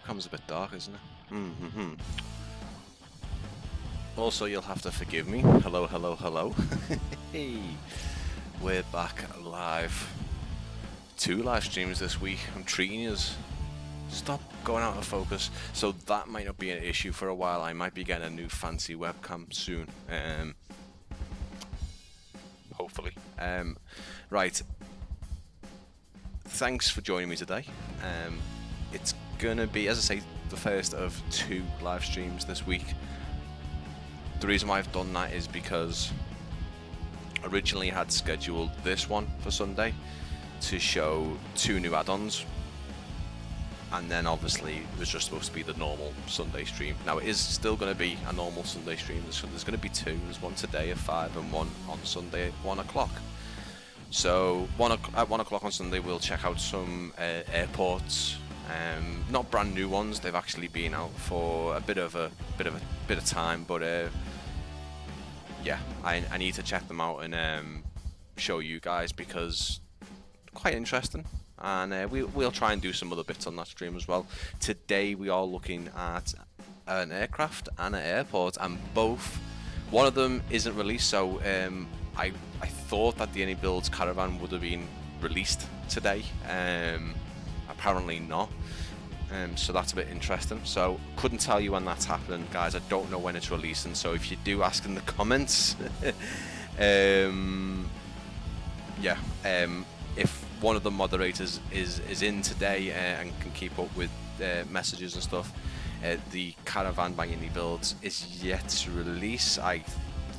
webcam's a bit dark, isn't it? Also, you'll have to forgive me. Hello, hello, hello. Hey, we're back live. 2 live streams this week. I'm treating you. Stop going out of focus. So that might not be an issue for a while. I might be getting a new fancy webcam soon. Hopefully. Right. Thanks for joining me today. It's gonna be, as I say, the first of 2 live streams this week. The reason why I've done that is because originally I had scheduled this one for Sunday to show 2 new add-ons, and then obviously it was just supposed to be the normal Sunday stream. Now it is still going to be a normal Sunday stream, so there's going to be 2. There's one today at 5 and one on Sunday at 1 o'clock. So at 1 o'clock on Sunday we'll check out some airports. Not brand new ones, they've actually been out for a bit of time, but yeah, I need to check them out and show you guys because quite interesting, and we'll try and do some other bits on that stream as well. Today we are looking at an aircraft and an airport, and one of them isn't released, so I thought that the iniBuilds Caravan would have been released today. Apparently not, so that's a bit interesting. So couldn't tell you when that's happening, guys. I don't know when it's releasing, so if you do, ask in the comments. Yeah, if one of the moderators is in today and can keep up with messages and stuff, the Caravan by iniBuilds is yet to release. I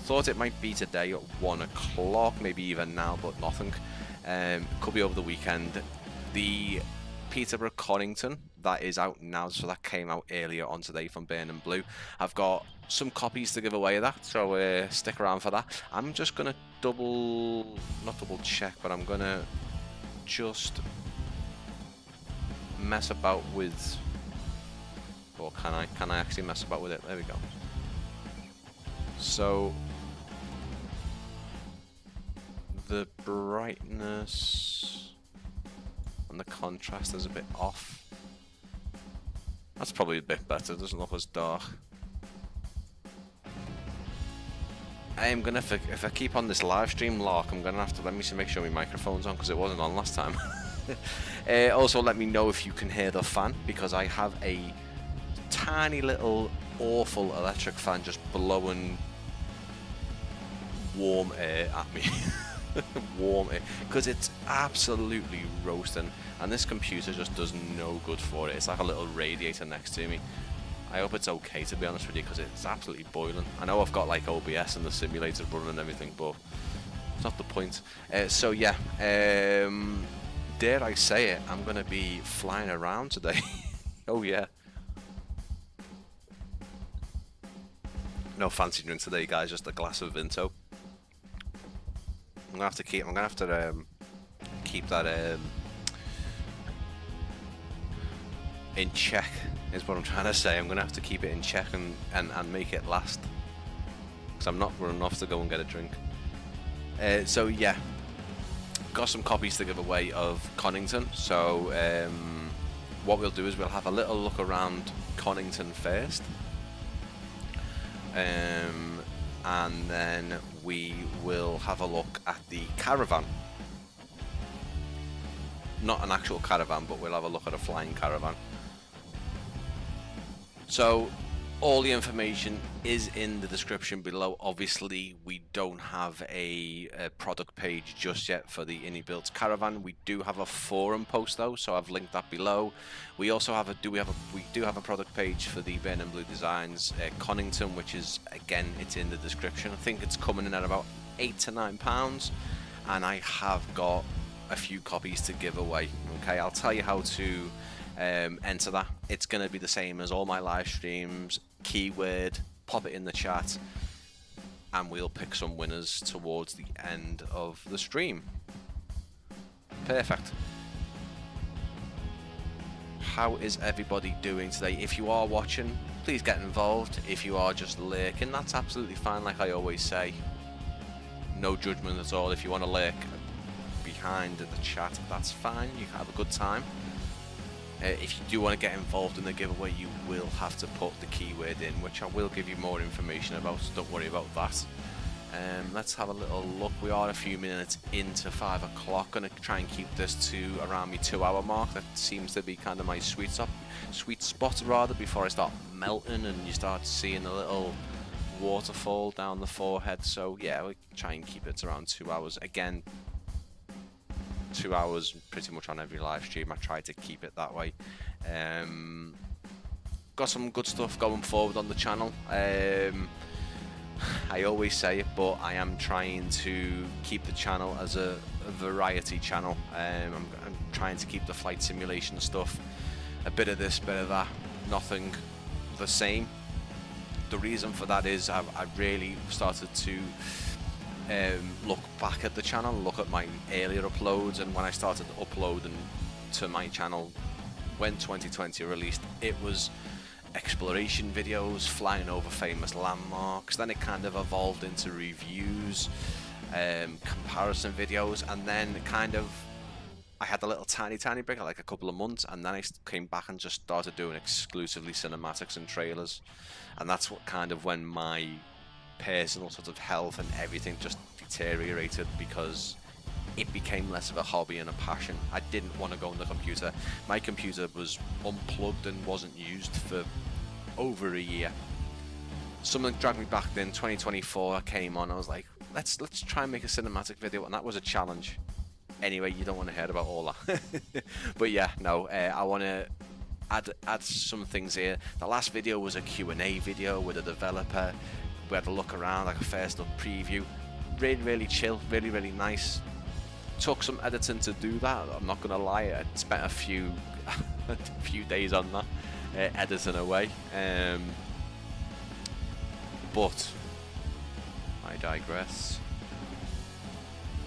thought it might be today at 1 o'clock, maybe even now, but nothing. Could be over the weekend. The Peterborough Conington, that is out now, so that came out earlier on today from Burning Blue. I've got some copies to give away of that, so stick around for that. I'm just gonna not double check, but I'm gonna just mess about with, or can I actually mess about with it? There we go. So the brightness and the contrast is a bit off. That's probably a bit better, it doesn't look as dark. I am gonna, if I keep on this live stream lock, I'm gonna have to, let me make sure my microphone's on because it wasn't on last time. Also let me know if you can hear the fan, because I have a tiny little awful electric fan just blowing warm air at me. Warm air, because it's absolutely roasting, and this computer just does no good for it. It's like a little radiator next to me. I hope it's okay, to be honest with you, because it's absolutely boiling. I know I've got like OBS and the simulator running and everything, but it's not the point. So yeah, dare I say it, I'm gonna be flying around today. Oh yeah. No fancy drink today, guys, just a glass of Vinto. I'm gonna have to keep that in check, is what I'm trying to say. I'm gonna have to keep it in check and make it last, because I'm not running off to go and get a drink. So yeah, got some copies to give away of Conington. So what we'll do is we'll have a little look around Conington first, and then we will have a look at the Caravan. Not an actual Caravan, but we'll have a look at a flying Caravan. So all the information is in the description below. Obviously we don't have a product page just yet for the iniBuilds Caravan. We do have a forum post though, so I've linked that below. We also have we do have a product page for the Burning Blue Designs Conington, which is, again, it's in the description. I think it's coming in at about £8 to £9, and I have got a few copies to give away. Okay, I'll tell you how to enter that. It's going to be the same as all my live streams. Keyword, pop it in the chat, and we'll pick some winners towards the end of the stream. Perfect. How is everybody doing today? If you are watching, please get involved. If you are just lurking, that's absolutely fine, like I always say. No judgment at all. If you want to lurk behind the chat, that's fine. You can have a good time. If you do want to get involved in the giveaway, you will have to put the keyword in, which I will give you more information about, so don't worry about that. Let's have a little look. We are a few minutes into 5 o'clock. Gonna try and keep this to around my 2-hour mark. That seems to be kind of my sweet spot rather, before I start melting and you start seeing a little waterfall down the forehead. So yeah, we try and keep it around 2 hours. Again, 2 hours pretty much on every live stream. I try to keep it that way. Got some good stuff going forward on the channel. I always say it, but I am trying to keep the channel as a variety channel. I'm trying to keep the flight simulation stuff, a bit of this, bit of that, nothing the same. The reason for that is I've really started to look back at the channel, look at my earlier uploads, and when I started uploading to my channel when 2020 released, it was exploration videos, flying over famous landmarks. Then it kind of evolved into reviews, comparison videos, and then kind of I had a little tiny break, like a couple of months, and then I came back and just started doing exclusively cinematics and trailers. And that's what kind of when my personal sort of health and everything just deteriorated, because it became less of a hobby and a passion. I didn't want to go on the computer. My computer was unplugged and wasn't used for over a year. Something dragged me back then. 2024 I came on, I was like, let's try and make a cinematic video, and that was a challenge. Anyway, you don't want to hear about all that. But yeah, no, I want to add some things here. The last video was a Q&A video with a developer. We had a look around, like a first look preview. Really chill, really nice. Took some editing to do that, I'm not gonna lie. I spent a few days on that, editing away. But I digress.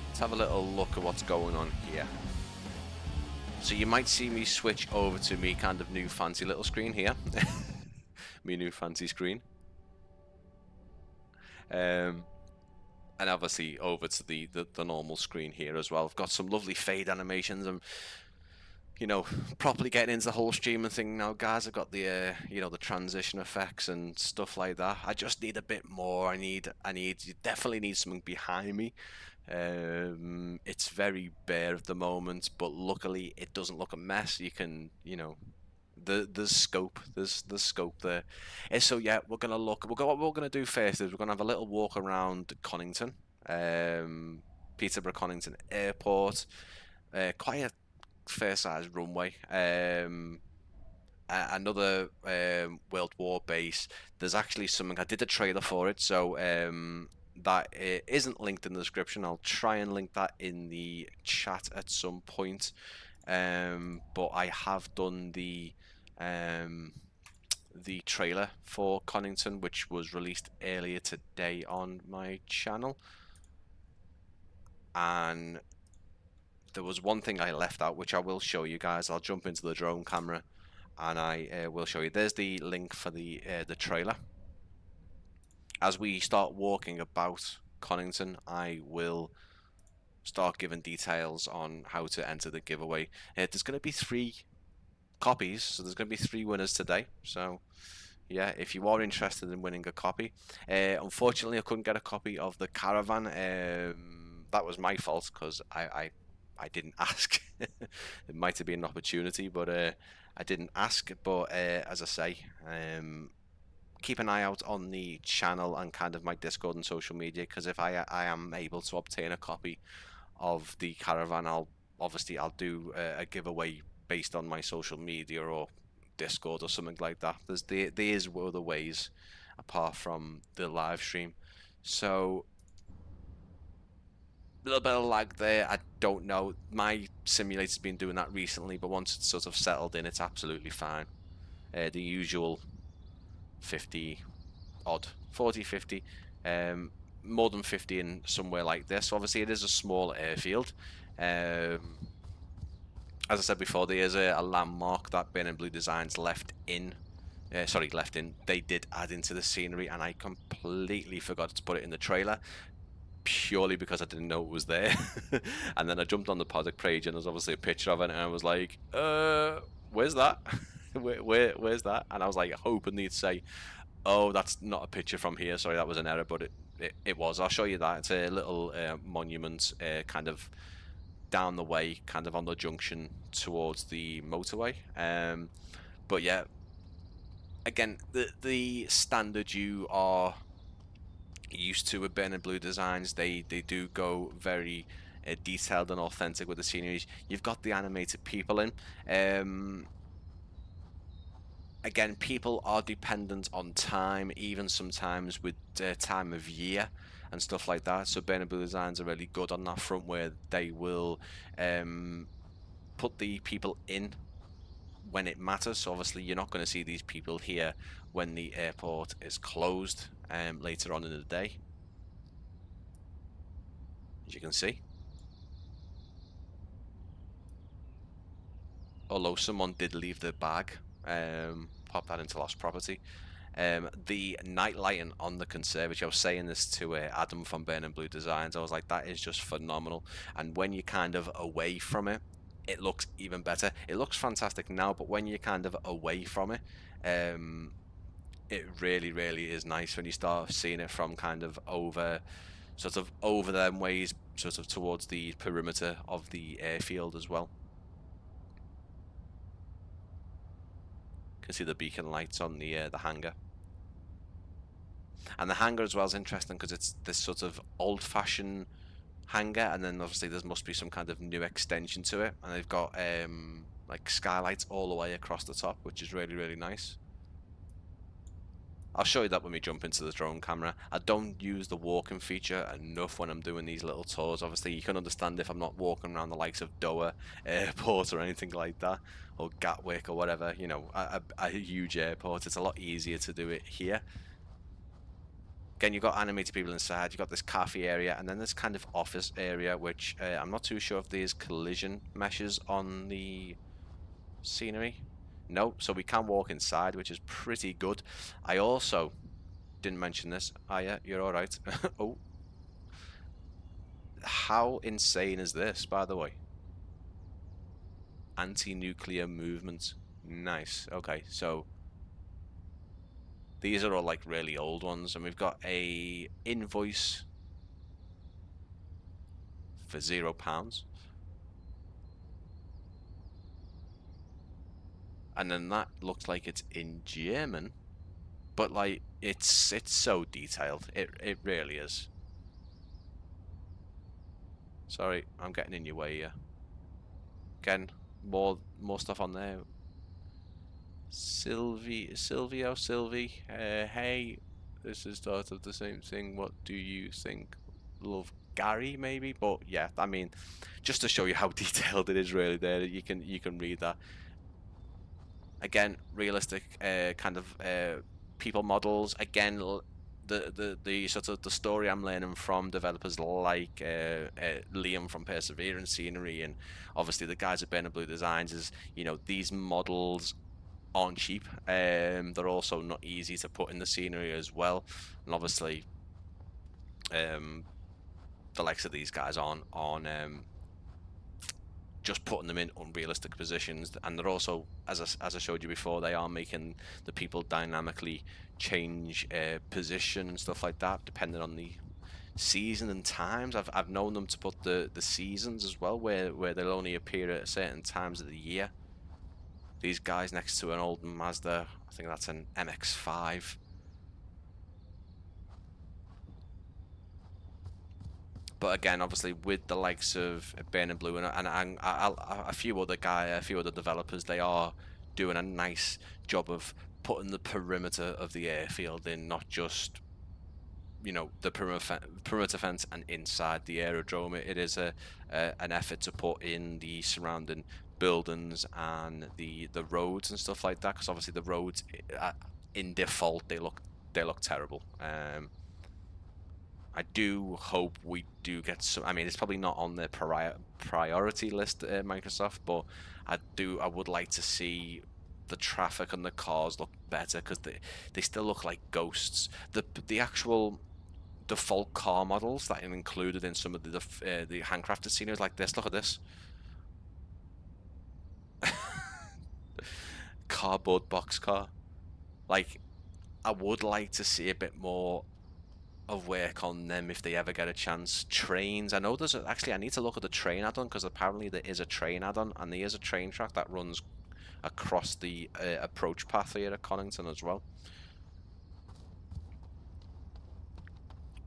Let's have a little look at what's going on here. So you might see me switch over to me kind of new fancy little screen here. Me new fancy screen. And obviously over to the normal screen here as well. I've got some lovely fade animations. I'm, you know, properly getting into the whole streaming thing now, guys. I've got the you know, the transition effects and stuff like that. I just need a bit more. You definitely need something behind me. It's very bare at the moment, but luckily it doesn't look a mess. You can, you know, there's scope there. And so yeah, what we're gonna do first is we're gonna have a little walk around Conington, Peterborough Conington Airport. Quite a fair sized runway. Another World War base. There's actually something, I did a trailer for it, so that isn't linked in the description. I'll try and link that in the chat at some point. But I have done the trailer for Conington, which was released earlier today on my channel, and there was one thing I left out, which I will show you guys. I'll jump into the drone camera and I will show you. There's the link for the trailer. As we start walking about Conington, I will start giving details on how to enter the giveaway. There's going to be 3 copies, so there's going to be 3 winners today. So yeah, if you are interested in winning a copy, unfortunately I couldn't get a copy of the Caravan. That was my fault, because I didn't ask. It might have been an opportunity, but I didn't ask. But as I say, keep an eye out on the channel and kind of my Discord and social media, because if I am able to obtain a copy of the Caravan, I'll do a giveaway based on my social media or Discord or something like that. There is other ways apart from the live stream. So a little bit of lag there, I don't know. My simulator's been doing that recently, but once it's sort of settled in, it's absolutely fine. The usual 50 odd, 40, 50, more than 50 in somewhere like this. Obviously it is a small airfield. As I said before, there is a landmark that Ben and Blue Designs left in. They did add into the scenery, and I completely forgot to put it in the trailer, purely because I didn't know it was there. And then I jumped on the product page, and there's obviously a picture of it, and I was like, where's that? Where's that? And I was like hoping they'd say, oh, that's not a picture from here. Sorry, that was an error, but it was. I'll show you that. It's a little monument, kind of down the way, kind of on the junction towards the motorway. But yeah, again, the standard you are used to with Burn and Blue designs, they do go very detailed and authentic with the sceneries. You've got the animated people in. Again, people are dependent on time, even sometimes with time of year and stuff like that. So Burn and Blue designs are really good on that front, where they will put the people in when it matters. So obviously you're not going to see these people here when the airport is closed later on in the day, as you can see. Although someone did leave their bag, pop that into lost property. The night lighting on the conservatory, I was saying this to Adam from Burn and Blue Designs, I was like, that is just phenomenal. And when you're kind of away from it, it looks even better. It looks fantastic now, but when you're kind of away from it, it really, really is nice when you start seeing it from kind of over them ways, sort of towards the perimeter of the airfield as well. You can see the beacon lights on the hangar. And the hangar as well is interesting because it's this sort of old-fashioned hangar, and then obviously there must be some kind of new extension to it, and they've got like skylights all the way across the top, which is really, really nice. I'll show you that when we jump into the drone camera. I don't use the walking feature enough when I'm doing these little tours. Obviously you can understand if I'm not walking around the likes of Doha airport or anything like that, or Gatwick or whatever, you know, a huge airport. It's a lot easier to do it here. Again, you've got animated people inside, you've got this cafe area, and then this kind of office area, which I'm not too sure if there's collision meshes on the scenery. No, so we can walk inside, which is pretty good. I also didn't mention this. Ah, yeah, you're alright. Oh. How insane is this, by the way? Anti-nuclear movement. Nice. Okay, so these are all like really old ones, and we've got a invoice for £0, and then that looks like it's in German, but like it's so detailed. It really is. Sorry, I'm getting in your way here. Again, more stuff on there. Sylvie, hey, this is sort of the same thing. What do you think? Love, Gary, maybe? But yeah, I mean, just to show you how detailed it is, really. There, you can read that. Again, realistic kind of people models. Again, the sort of the story I'm learning from developers like Liam from Perseverance Scenery, and obviously the guys at Burn and Blue Designs, is, you know, these models aren't cheap. They're also not easy to put in the scenery as well, and obviously the likes of these guys aren't just putting them in unrealistic positions, and they're also, as I showed you before, they are making the people dynamically change position and stuff like that depending on the season and times. I've known them to put the seasons as well, where they'll only appear at certain times of the year. These guys next to an old Mazda, I think that's an MX-5. But again, obviously with the likes of Burn and Blue and a few other developers, they are doing a nice job of putting the perimeter of the airfield in, not just, you know, the perimeter fence and inside the aerodrome. It is an effort to put in the surrounding buildings and the roads and stuff like that, because obviously the roads in default they look terrible. I do hope we do get some. I mean, it's probably not on the priority list at Microsoft, but I would like to see the traffic and the cars look better, because they still look like ghosts. The actual default car models that are included in some of the handcrafted sceneries like this. Look at this. cardboard boxcar. Like, I would like to see a bit more of work on them if they ever get a chance. Trains, I know there's actually, I need to look at the train add-on, because apparently there is a train add-on, and there is a train track that runs across the approach path here at Conington as well.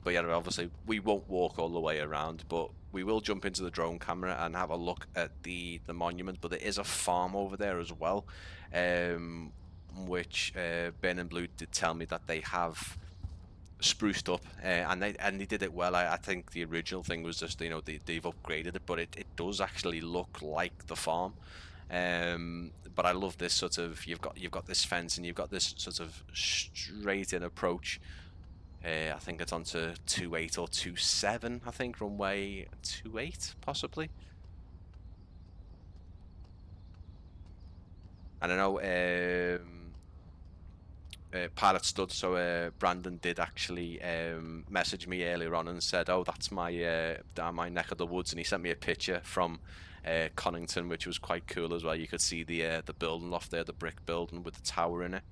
But yeah, obviously we won't walk all the way around, but we will jump into the drone camera and have a look at the monument. But there is a farm over there as well, which Ben and Blue did tell me that they have spruced up, and they did it well. I think the original thing was just, you know, they've upgraded it, but it does actually look like the farm. But I love this sort of, you've got this fence, and you've got this sort of straight in approach. I think it's onto 28 or 27, I think, runway 28 possibly. And I know Pilot Stud, so Brandon did actually message me earlier on and said, oh, that's my down my neck of the woods, and he sent me a picture from Conington, which was quite cool as well. You could see the building loft there, the brick building with the tower in it.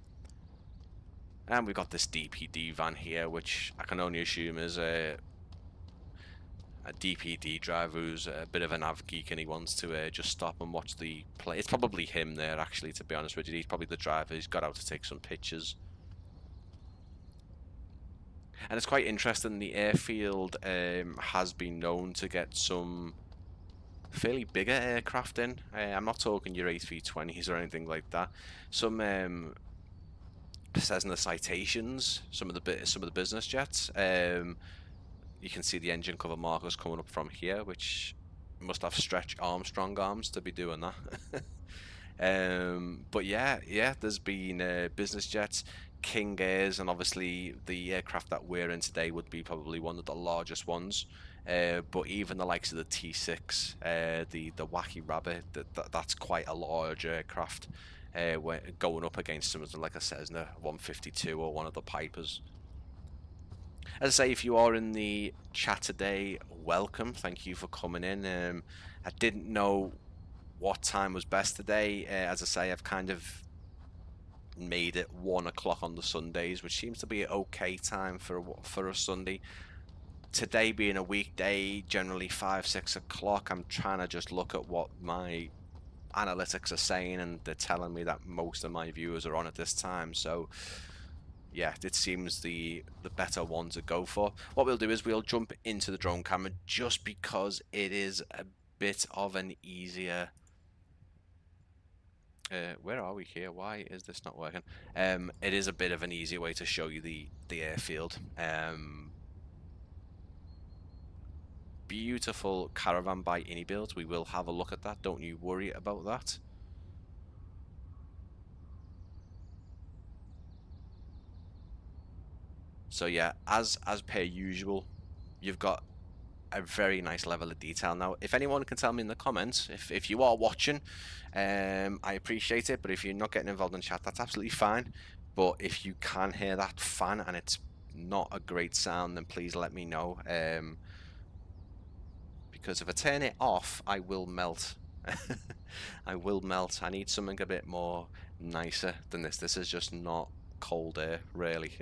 And we've got this DPD van here, which I can only assume is a DPD driver who's a bit of a nav geek, and he wants to just stop and watch the play. It's probably him there, actually, to be honest with you. He's probably the driver who's got out to take some pictures. And it's quite interesting, the airfield has been known to get some fairly bigger aircraft in. I'm not talking your A320s or anything like that. Some says in the citations, some of the business jets. You can see the engine cover markers coming up from here, which must have Stretch Armstrong arms to be doing that. But yeah, there's been business jets, King Airs, and obviously the aircraft that we're in today would be probably one of the largest ones. But even the likes of the T6, the Wacky Rabbit, that's quite a large aircraft. Going up against something like a Cessna 152 or one of the Pipers. As I say, if you are in the chat today, welcome. Thank you for coming in. I didn't know what time was best today. As I say, I've kind of made it 1 o'clock on the Sundays, which seems to be an okay time for a Sunday. Today being a weekday, generally 5-6 o'clock. I'm trying to just look at what my analytics are saying, and they're telling me that most of my viewers are on at this time, so yeah, it seems the better one to go for. What we'll do is we'll jump into the drone camera, just because it is a bit of an easier where are we here? Why is this not working? It is a bit of an easier way to show you the airfield. Beautiful Caravan by iniBuilds. We will have a look at that, don't you worry about that. So yeah, as per usual, you've got a very nice level of detail. Now, if anyone can tell me in the comments, if you are watching, I appreciate it, but if you're not getting involved in chat, that's absolutely fine. But if you can hear that fan and it's not a great sound, then please let me know. Because if I turn it off, I will melt. I will melt. I need something a bit more nicer than this. This is just not cold air, really.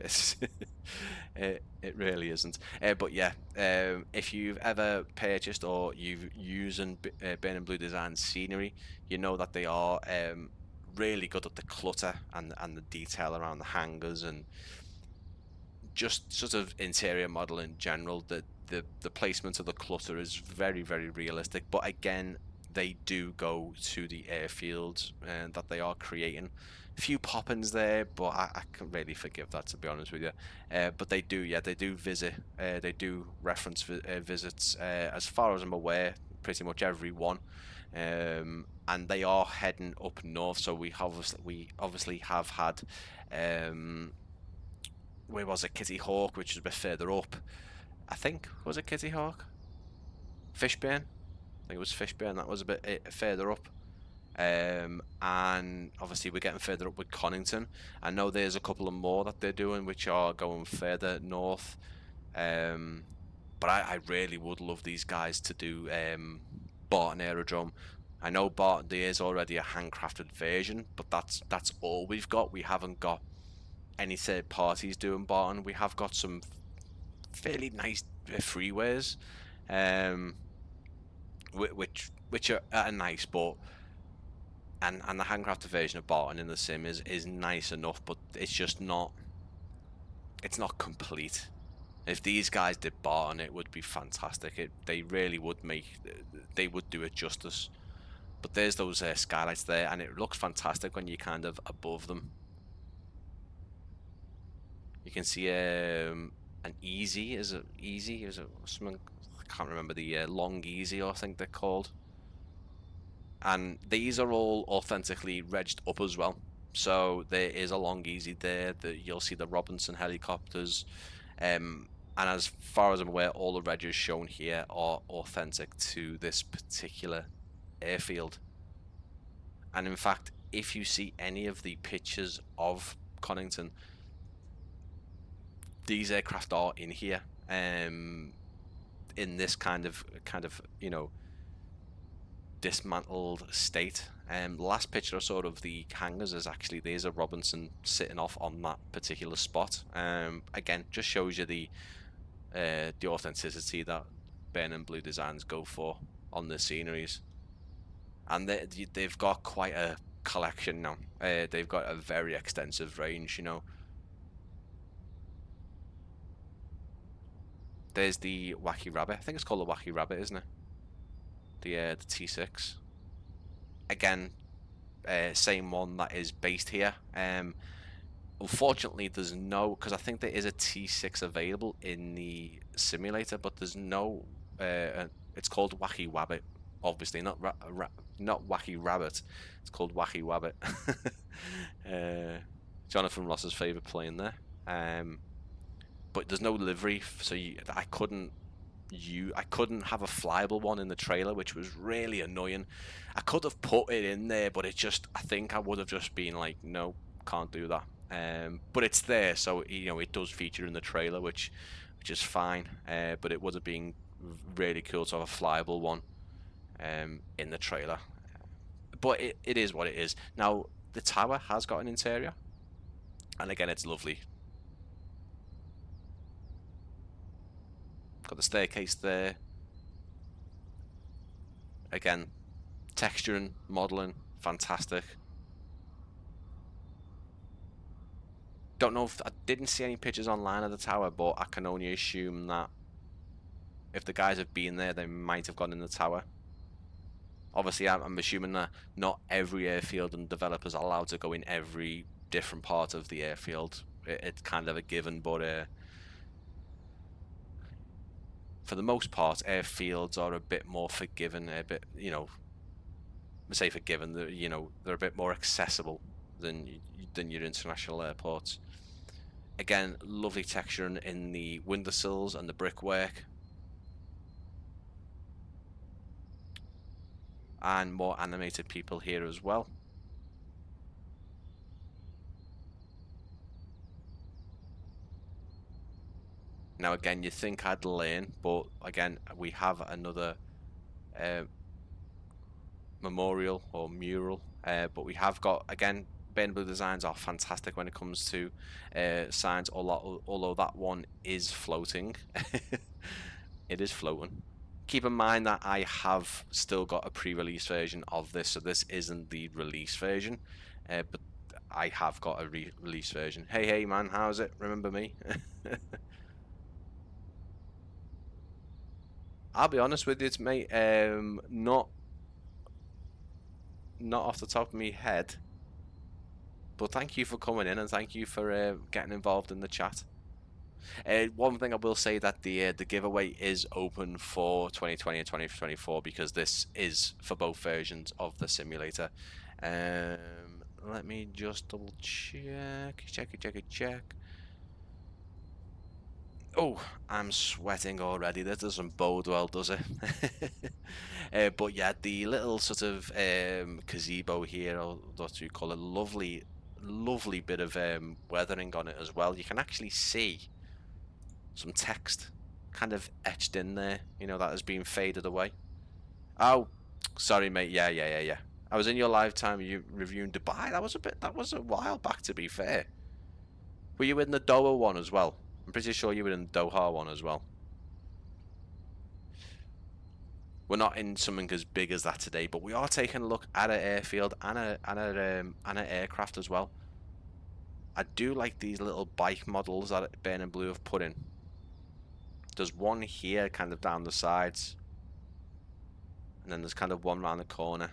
It really isn't. But yeah, if you've ever purchased or you've using Ben and Blue Design scenery, you know that they are really good at the clutter and the detail around the hangars and just sort of interior model in general. The placement of the clutter is very, very realistic, but again, they do go to the airfield that they are creating. A few pop-ins there, but I can really forgive that, to be honest with you. But they do, yeah, they do visit, they do reference visits, as far as I'm aware, pretty much every one. And they are heading up north, so we obviously have had, where was it, Kitty Hawk, which is a bit further up. I think, was it Kitty Hawk? Fishburne? I think it was Fishburne, that was a bit further up. And obviously we're getting further up with Conington. I know there's a couple of more that they're doing which are going further north. But I really would love these guys to do Barton Aerodrome I know there is already a handcrafted version, but that's all we've got. We haven't got any third parties doing Barton. We have got some fairly nice freewares, um, which are nice, but and the handcrafted version of Barton in the sim is nice enough, but it's just not. It's not complete. If these guys did Barton, it would be fantastic. They really would they would do it justice. But there's those skylights there, and it looks fantastic when you're kind of above them. You can see an easy. Is it easy? Is it something? I can't remember the long easy, I think they're called. And these are all authentically regged up as well. So there is a long easy there. You'll see the Robinson helicopters. And as far as I'm aware, all the regs shown here are authentic to this particular airfield. And in fact, if you see any of the pictures of Conington, these aircraft are in here, in this kind of you know, dismantled state. The last picture I saw of the hangars is actually there's a Robinson sitting off on that particular spot. Again, just shows you the authenticity that Ben and Blue Designs go for on the sceneries. And they've got quite a collection now. They've got a very extensive range, you know. There's the Wacky Rabbit. I think it's called the Wacky Rabbit, isn't it? The T6. Again, same one that is based here. Unfortunately, there's no, because I think there is a T6 available in the simulator, but there's no. It's called Wacky Wabbit, obviously not Wacky Rabbit. It's called Wacky Wabbit. Jonathan Ross's favourite plane there. But there's no livery, so I couldn't have a flyable one in the trailer, which was really annoying. I could have put it in there, but I think I would have just been like, no, can't do that. But it's there, so you know it does feature in the trailer, which is fine. But it would have been really cool to have a flyable one in the trailer. But it is what it is. Now the tower has got an interior, and again, it's lovely. Got the staircase there. Again, texturing, modeling, fantastic. Don't know if I didn't see any pictures online of the tower, but I can only assume that if the guys have been there, they might have gone in the tower. Obviously, I'm assuming that not every airfield and developers are allowed to go in every different part of the airfield. It's kind of a given, but for the most part, airfields are a bit more forgiving, a bit, you know, say forgiven, you know, they're a bit more accessible than your international airports. Again, lovely texturing in the windowsills and the brickwork. And more animated people here as well. Now again, you think I'd learn, but again, we have another memorial or mural, but we have got, again, Ben Blue Designs are fantastic when it comes to signs, although that one is floating. It is floating. Keep in mind that I have still got a pre-release version of this, so this isn't the release version, but I have got a release version. Hey man, how's it? Remember me? I'll be honest with you, mate. Not off the top of my head, but thank you for coming in and thank you for getting involved in the chat. One thing I will say that the giveaway is open for 2020 and 2024 because this is for both versions of the simulator. Let me just double check. Oh, I'm sweating already. That doesn't bode well, does it? But yeah, the little sort of gazebo here, or what you call it, lovely bit of weathering on it as well. You can actually see some text kind of etched in there, you know, that has been faded away. Oh, Sorry, mate. Yeah. I was in your lifetime. You reviewing Dubai. That was a while back, to be fair. Were you in the Doha one as well? I'm pretty sure you were in the Doha one as well. We're not in something as big as that today, but we are taking a look at an airfield and an aircraft as well. I do like these little bike models that Burn and Blue have put in. There's one here, kind of down the sides, and then there's kind of one around the corner.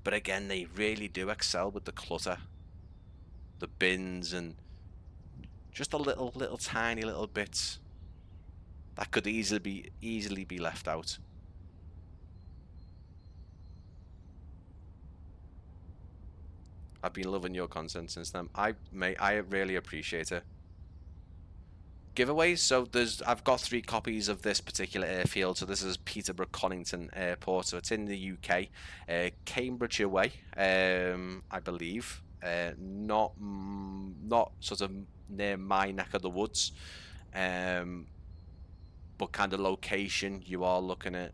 But again, they really do excel with the clutter, the bins, and just the little tiny little bits that could easily be left out. I've been loving your content since then. I really appreciate it. Giveaways. So I've got 3 copies of this particular airfield. So this is Peterborough Conington Airport. So it's in the UK, Cambridgeshire way, I believe. Not sort of near my neck of the woods, but kind of location you are looking at.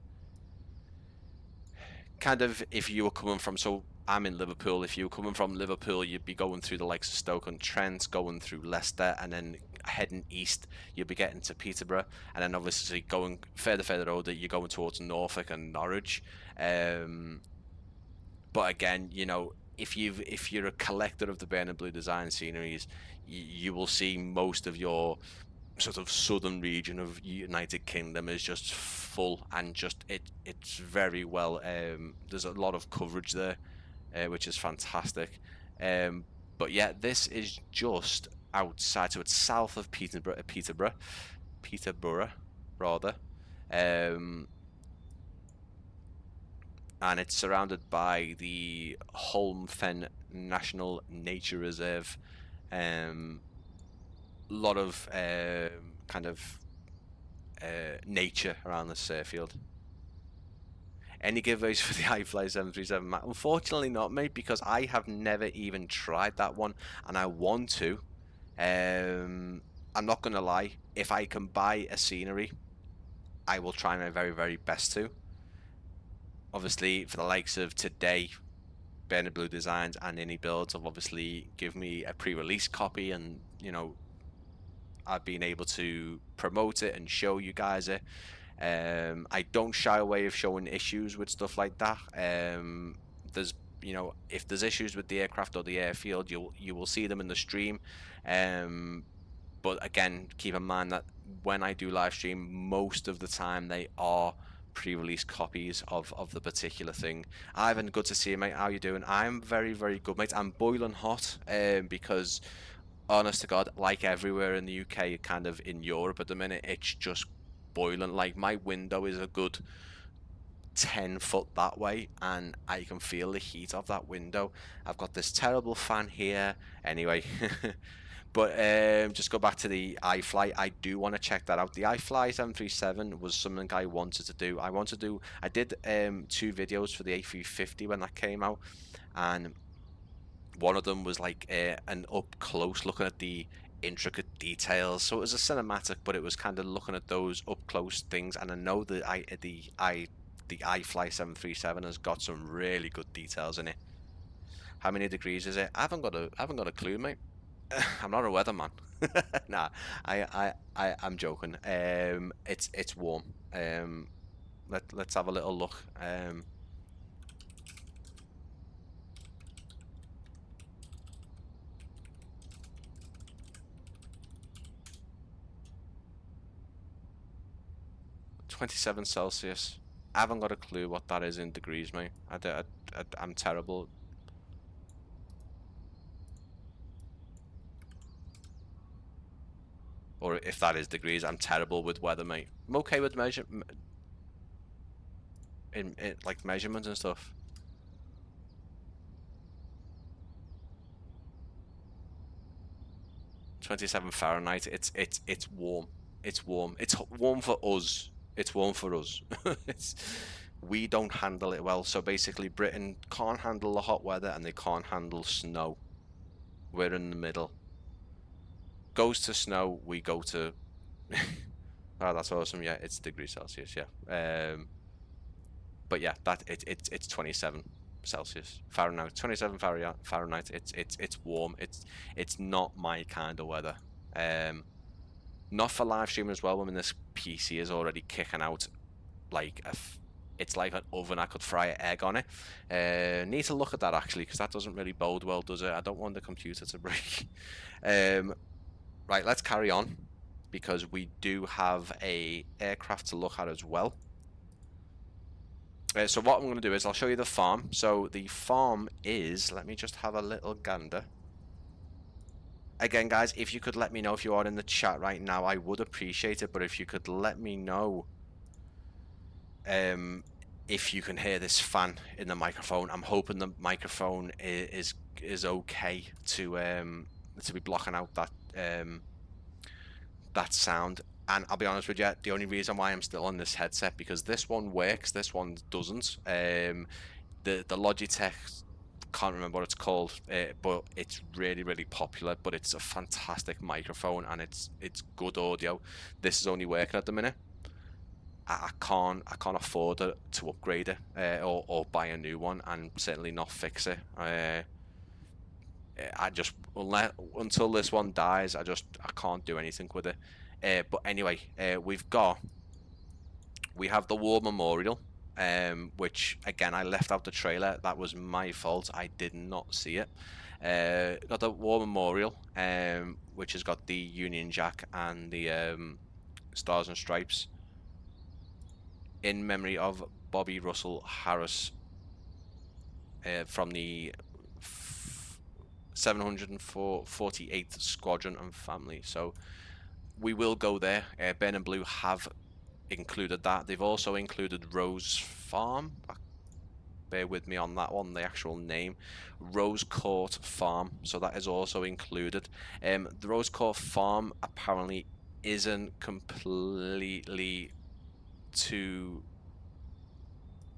Kind of if you were coming from, so I'm in Liverpool. If you were coming from Liverpool, you'd be going through the likes of Stoke-on-Trent, going through Leicester, and then heading east, you'll be getting to Peterborough, and then obviously going further road, you're going towards Norfolk and Norwich. But again, you know, if you're a collector of the Burn and Blue design sceneries, you will see most of your sort of southern region of United Kingdom is just full, and just it's very well. There's a lot of coverage there, which is fantastic. But yeah, this is just outside, so it's south of Peterborough rather, and it's surrounded by the Holme Fen National Nature Reserve. Lot of kind of nature around this airfield. Any giveaways for the iFly 737, Matt? Unfortunately not, mate, because I have never even tried that one, and I want to. I'm not gonna lie, if I can buy a scenery, I will try my very best to. Obviously, for the likes of today, Burn and Blue Designs and iniBuilds have obviously given me a pre-release copy, and you know, I've been able to promote it and show you guys it. I don't shy away of showing issues with stuff like that. There's, you know, if there's issues with the aircraft or the airfield, you will see them in the stream. But again, keep in mind that when I do live stream, most of the time they are pre-release copies of the particular thing. Ivan, good to see you, mate. How you doing? I'm very good, mate. I'm boiling hot because honest to God, like everywhere in the UK, kind of in Europe at the minute, it's just boiling. Like, my window is a good 10 foot that way, and I can feel the heat of that window. I've got this terrible fan here. Anyway, but just go back to the iFly. I do want to check that out. The iFly 737 was something I wanted to do. I did 2 videos for the A350 when that came out, and one of them was like an up close looking at the intricate details. So it was a cinematic, but it was kind of looking at those up close things. And I know the iFly 737 has got some really good details in it. How many degrees is it? I haven't got a clue, mate. I'm not a weatherman. Nah, I'm joking. It's warm. Let's have a little look. 27 Celsius. I haven't got a clue what that is in degrees, mate. I'm terrible. Or if that is degrees, I'm terrible with weather, mate. I'm okay with like measurements and stuff. .27 Fahrenheit. It's warm. It's warm. It's warm for us. It's warm for us. We don't handle it well. So basically, Britain can't handle the hot weather and they can't handle snow. We're in the middle. Goes to snow, we go to. Oh, that's awesome. Yeah, it's degrees Celsius. Yeah. But yeah, it's 27 Celsius Fahrenheit, 27 Fahrenheit. It's warm. It's not my kind of weather. Not for live streaming as well. When this PC is already kicking out like it's like an oven. I could fry an egg on it. Need to look at that actually, because that doesn't really bode well, does it? I don't want the computer to break. Right, let's carry on, because we do have a aircraft to look at as well. So what I'm going to do is I'll show you the farm. So the farm is, let me just have a little gander. Again, guys, if you could let me know if you are in the chat right now, I would appreciate it. But if you could let me know if you can hear this fan in the microphone. I'm hoping the microphone is okay to be blocking out that that sound. And I'll be honest with you, the only reason why I'm still on this headset, because this one works, this one doesn't. The Logitech, can't remember what it's called, but it's really popular. But it's a fantastic microphone and it's good audio. This is only working at the minute. I can't afford to upgrade it or buy a new one, and certainly not fix it. I just, until this one dies, I can't do anything with it. But anyway, we have the War Memorial, which again I left out the trailer. That was my fault. I did not see it. Got the War Memorial, which has got the Union Jack and the Stars and Stripes, in memory of Bobby Russell Harris, from the 748th Squadron and family. So we will go there. Ben and Blue have included that. They've also included Rose Farm. Bear with me on that one, the actual name. Rose Court Farm. So that is also included. The Rose Court Farm apparently isn't completely to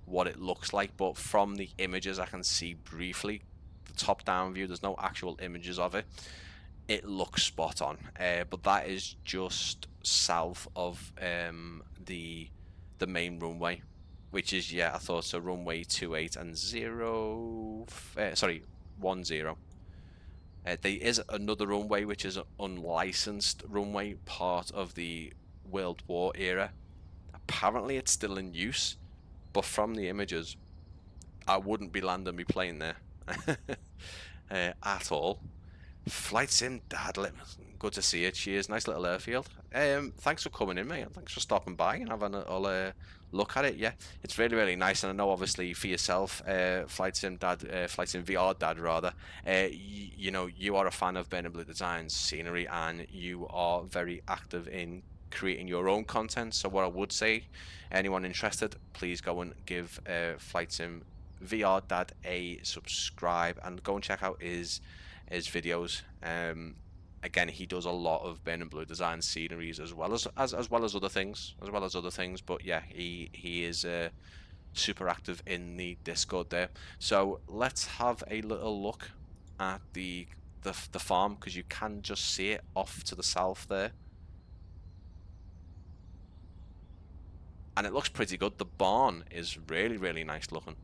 what it looks like, but from the images I can see briefly, the top down view, there's no actual images of it, it looks spot on. But that is just south of the main runway, which is, yeah, I thought so, runway 28 and 10. There is another runway which is an unlicensed runway, part of the World War era. Apparently it's still in use, but from the images I wouldn't be landing my plane there at all. Flight Sim Dad, good to see you. Cheers, nice little airfield. Thanks for coming in, mate. Thanks for stopping by and having a look at it. Yeah, it's really nice, and I know obviously for yourself, Flight Sim Dad, Flight Sim VR Dad rather, you know, you are a fan of Ben and Blue Designs scenery, and you are very active in creating your own content. So what I would say, anyone interested, please go and give Flight Sim VR Dad a subscribe and go and check out his videos. Again, he does a lot of Ben and Blue Design sceneries as well as other things, but yeah, he is super active in the Discord there. So let's have a little look at the farm, because you can just see it off to the south there. And it looks pretty good. The barn is really nice looking.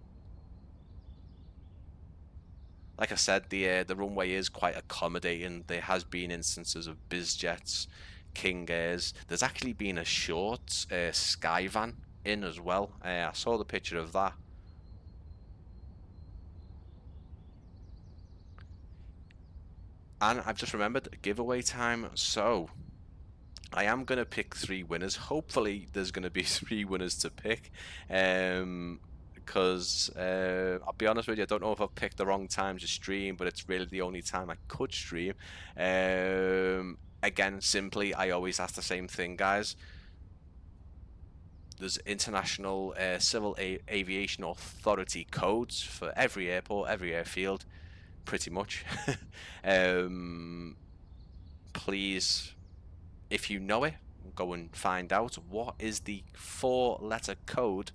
Like I said, the runway is quite accommodating. There has been instances of biz jets, King Airs. There's actually been a short Skyvan in as well. I saw the picture of that. And I've just remembered giveaway time. So I am going to pick 3 winners. Hopefully there's going to be 3 winners to pick. Because I'll be honest with you, I don't know if I've picked the wrong time to stream, but it's really the only time I could stream. Again, simply, I always ask the same thing, guys. There's international civil aviation authority codes for every airport, every airfield, pretty much. Please, if you know it, go and find out what is the 4-letter code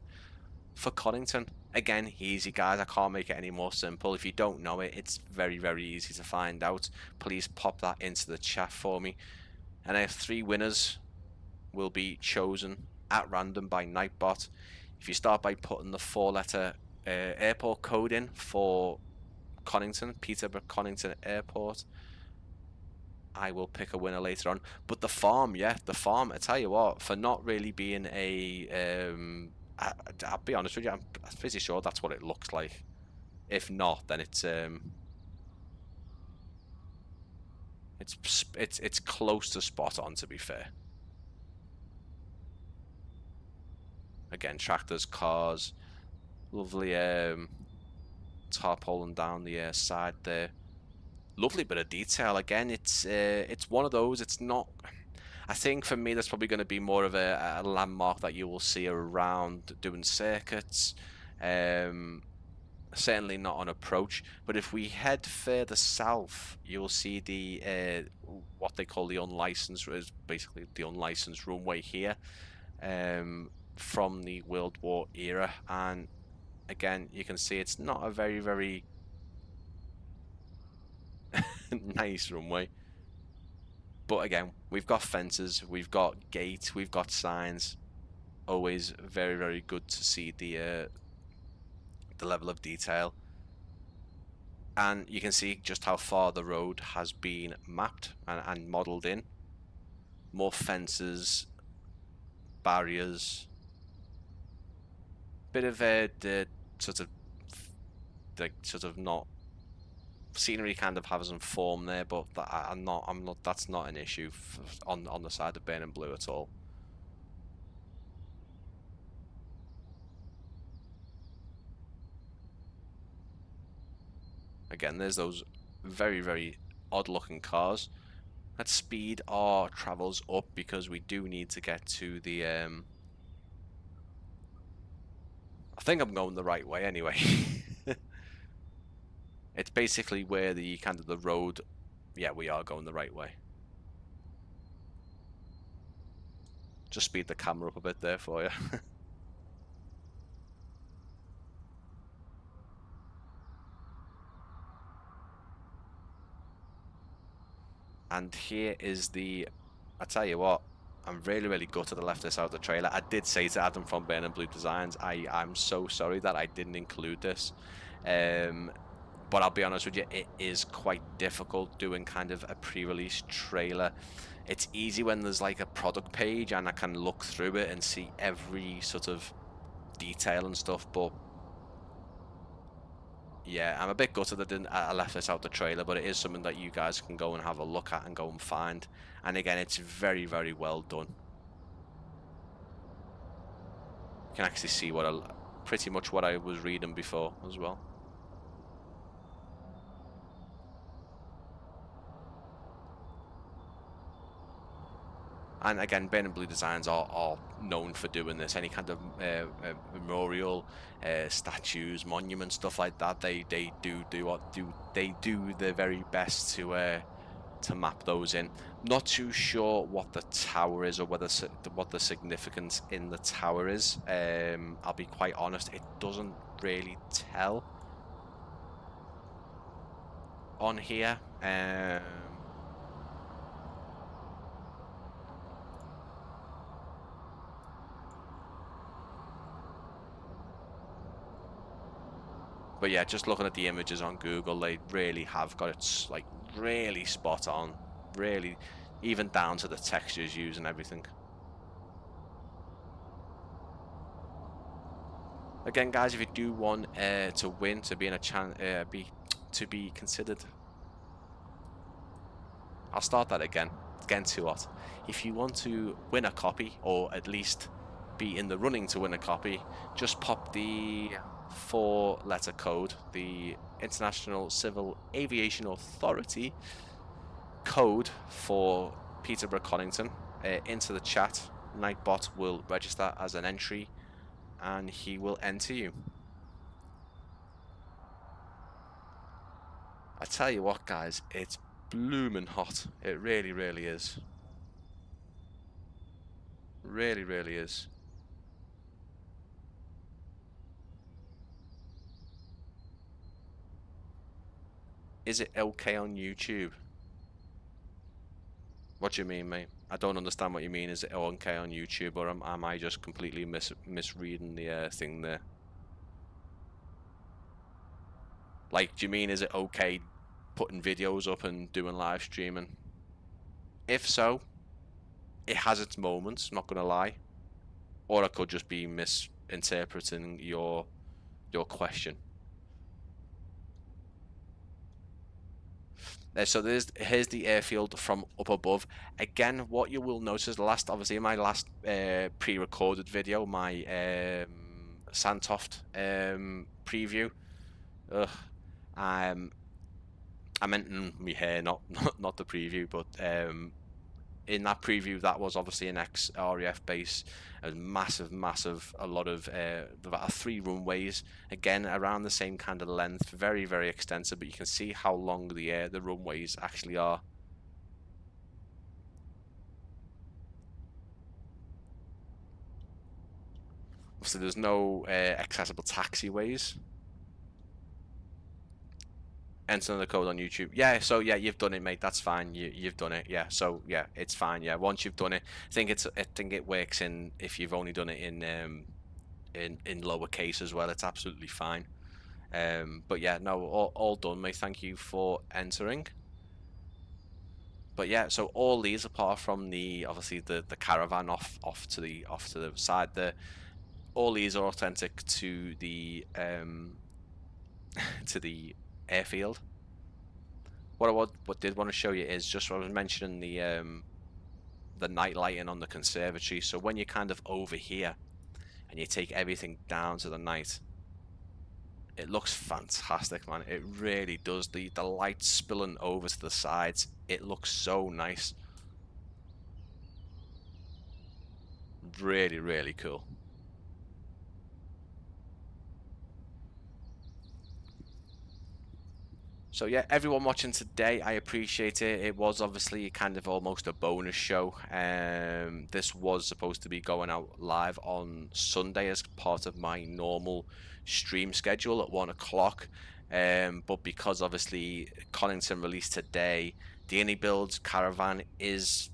for Conington. Again, easy guys, I can't make it any more simple. If you don't know it, it's very easy to find out. Please pop that into the chat for me, and I have 3 winners will be chosen at random by Nightbot. If you start by putting the 4-letter airport code in for Conington, Peterborough Conington Airport, I will pick a winner later on. But the farm, yeah, the farm, I tell you what, for not really being a I'll be honest with you, I'm pretty sure that's what it looks like. If not, then it's close to spot on, to be fair. Again, tractors, cars, lovely tarpaulin down the side there. Lovely bit of detail. Again, it's one of those. It's not. I think for me, that's probably going to be more of a landmark that you will see around doing circuits. Certainly not on approach. But if we head further south, you'll see the what they call the unlicensed, is basically the unlicensed runway here, from the World War era. And again, you can see it's not a very nice runway. But again, we've got fences, we've got gates, we've got signs. Always very good to see the level of detail. And you can see just how far the road has been mapped and modelled in. More fences, barriers. Bit of the sort of not scenery kind of has some form there, but I'm not. That's not an issue on the side of Burning Blue at all. Again, there's those very odd looking cars. That speed our travels up because we do need to get to the I think I'm going the right way anyway. It's basically where the kind of the road, yeah, we are going the right way. Just speed the camera up a bit there for you. And here is the, I tell you what, I'm really gutted I left this out of the trailer. I did say to Adam from Burning Blue Designs, I'm so sorry that I didn't include this. But I'll be honest with you, it is quite difficult doing kind of a pre-release trailer. It's easy when there's like a product page and I can look through it and see every sort of detail and stuff, but yeah, I'm a bit gutted that I left this out the trailer, but it is something that you guys can go and have a look at and go and find. And again, it's very well done. You can actually see pretty much what I was reading before as well. And again, Burning Blue Designs are known for doing this. Any kind of memorial, statues, monuments, stuff like that. They do their very best to map those in. Not too sure what the tower is or what the significance in the tower is. I'll be quite honest, it doesn't really tell on here. But yeah, just looking at the images on Google, they really have got it like really spot on, really, even down to the textures used and everything. Again, guys, if you do want to win, to be in a to be considered, I'll start that again. It's getting too hot. If you want to win a copy, or at least be in the running to win a copy, just pop the 4-letter code, the International Civil Aviation Authority code for Peterborough Conington into the chat. Nightbot will register as an entry and he will enter you. I tell you what, guys, it's blooming hot. It really is. Really is. Is it okay on YouTube? What do you mean, mate? I don't understand what you mean. Is it okay on YouTube, or am I just completely misreading the thing there? Like, do you mean is it okay putting videos up and doing live streaming? If so, it has its moments, not gonna lie. Or I could just be misinterpreting your question. So here's the airfield from up above. Again, what you will notice, obviously in my last pre-recorded video, my Santoft preview. Ugh. I meant in my hair, not the preview, but in that preview, that was obviously an ex-RAF base, a massive, a lot of about 3 runways, again around the same kind of length, very, very extensive, but you can see how long the runways actually are. So there's no accessible taxiways. Enter the code on YouTube. Yeah, so yeah, you've done it, mate. That's fine. You've done it. Yeah, so yeah, it's fine. Yeah, once you've done it, I think it works in if you've only done it in lowercase as well. It's absolutely fine. But yeah, no, all done, mate. Thank you for entering. But yeah, so all these, apart from obviously the caravan off to the side there, all these are authentic to the to the airfield. What did want to show you is just what I was mentioning, the night lighting on the conservatory. So when you're kind of over here and you take everything down to the night, it looks fantastic, man. It really does. The light spilling over to the sides, it looks so nice. Really, really cool. So yeah, everyone watching today, I appreciate it. It was obviously kind of almost a bonus show. This was supposed to be going out live on Sunday as part of my normal stream schedule at 1 o'clock. But because obviously Conington released today, the iniBuilds Caravan is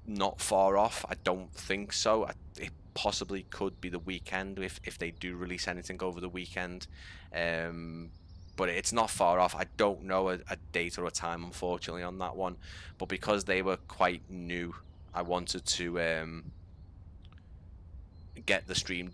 not far off. I don't think so. It possibly could be the weekend if they do release anything over the weekend. But it's not far off. I don't know a date or a time, unfortunately, on that one. But because they were quite new, I wanted to get the stream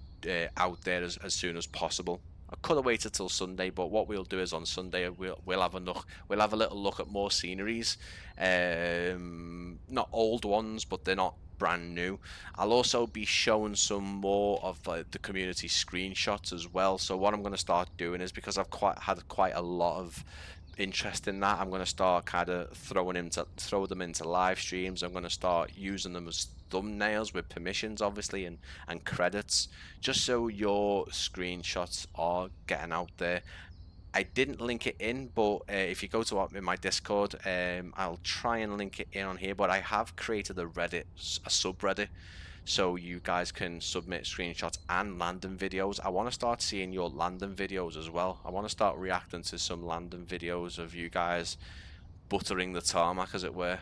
out there as soon as possible. I could have waited till Sunday, but what we'll do is on Sunday we'll have a little look at more sceneries, not old ones, but they're not brand new. I'll also be showing some more of the community screenshots as well. So what I'm going to start doing is, because I've had quite a lot of interest in that, I'm going to start kind of throw them into live streams. I'm going to start using them as thumbnails with permissions, obviously, and credits, just so your screenshots are getting out there. I didn't link it in, but if you go to my Discord, I'll try and link it in on here. But I have created a subreddit, so you guys can submit screenshots and landing videos. I want to start seeing your landing videos as well. I want to start reacting to some landing videos of you guys buttering the tarmac, as it were.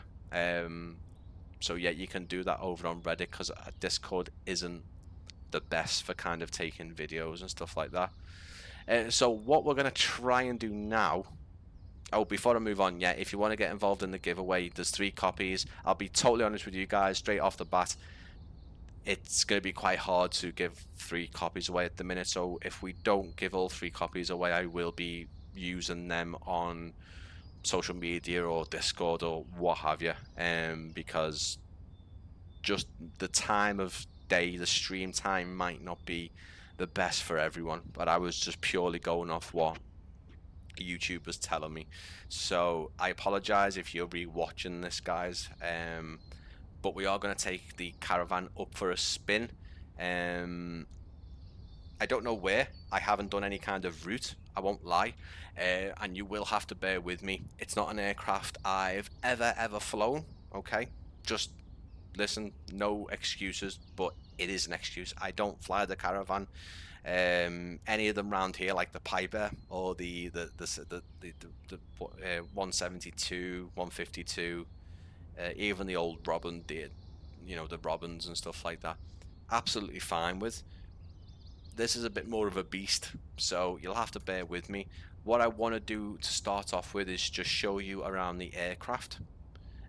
So yeah, you can do that over on Reddit, because Discord isn't the best for kind of taking videos and stuff like that. So what we're going to try and do now... Oh, before I move on, yeah, if you want to get involved in the giveaway, there's 3 copies. I'll be totally honest with you guys, straight off the bat. It's going to be quite hard to give 3 copies away at the minute. So if we don't give all 3 copies away, I will be using them on social media or Discord or what have you. Because just the time of day, the stream time might not be the best for everyone, but I was just purely going off what YouTube was telling me. So I apologize if you're re-watching this, guys, but we are going to take the caravan up for a spin. I don't know where. I haven't done any kind of route, I won't lie, and you will have to bear with me. It's not an aircraft I've ever flown, okay? Just listen, no excuses, but it is an excuse. I don't fly the caravan. Any of them around here, like the Piper or the 172, 152, even the old Robin did, you know, the Robins and stuff like that. Absolutely fine with. This is a bit more of a beast, so you'll have to bear with me. What I want to do to start off with is just show you around the aircraft,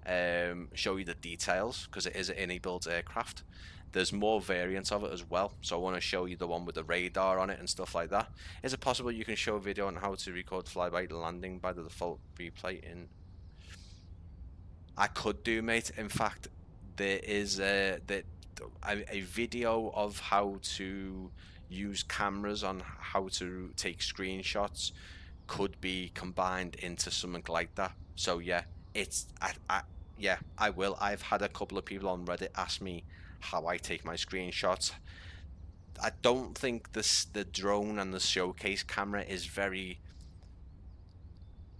show you the details, because it is an iniBuilds aircraft. There's more variants of it as well, so I want to show you the one with the radar on it and stuff like that. Is it possible you can show a video on how to record flyby landing by the default replay in? I could do, mate. In fact, there is a video of how to use cameras on how to take screenshots could be combined into something like that. So yeah, yeah, I will. I've had a couple of people on Reddit ask me how I take my screenshots. I don't think the drone and the showcase camera is very.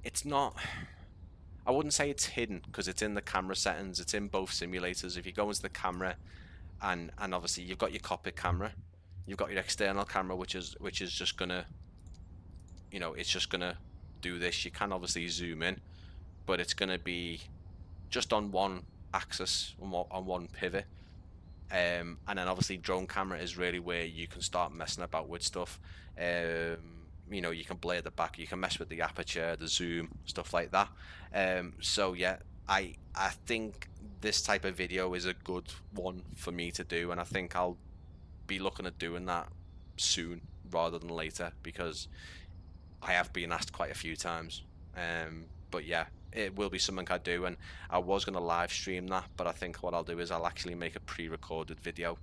It's not. I wouldn't say it's hidden, because it's in the camera settings. It's in both simulators. If you go into the camera, and obviously you've got your cockpit camera, you've got your external camera, which is just gonna, you know, it's just gonna do this. You can obviously zoom in, but it's gonna be just on one axis, on one pivot. And then obviously drone camera is really where you can start messing about with stuff. You know, you can blur the back, you can mess with the aperture, the zoom, stuff like that. So yeah, I think this type of video is a good one for me to do, and I think I'll be looking at doing that soon rather than later, because I have been asked quite a few times. But yeah, it will be something I do, and I was going to live stream that, but I think what I'll do is I'll actually make a pre-recorded video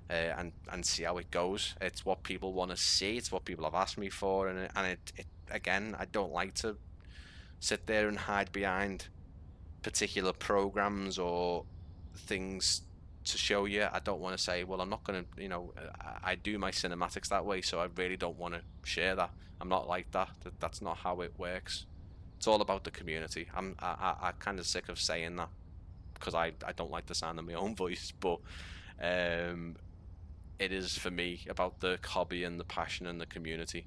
and see how it goes. It's what people want to see, it's what people have asked me for, and it again, I don't like to sit there and hide behind particular programs or things to show you. I don't want to say, well, I'm not going to, you know, I do my cinematics that way, so I really don't want to share that. I'm not like that. That's not how it works. It's all about the community. I'm kind of sick of saying that, because I don't like the sound of my own voice, but it is for me about the hobby and the passion and the community.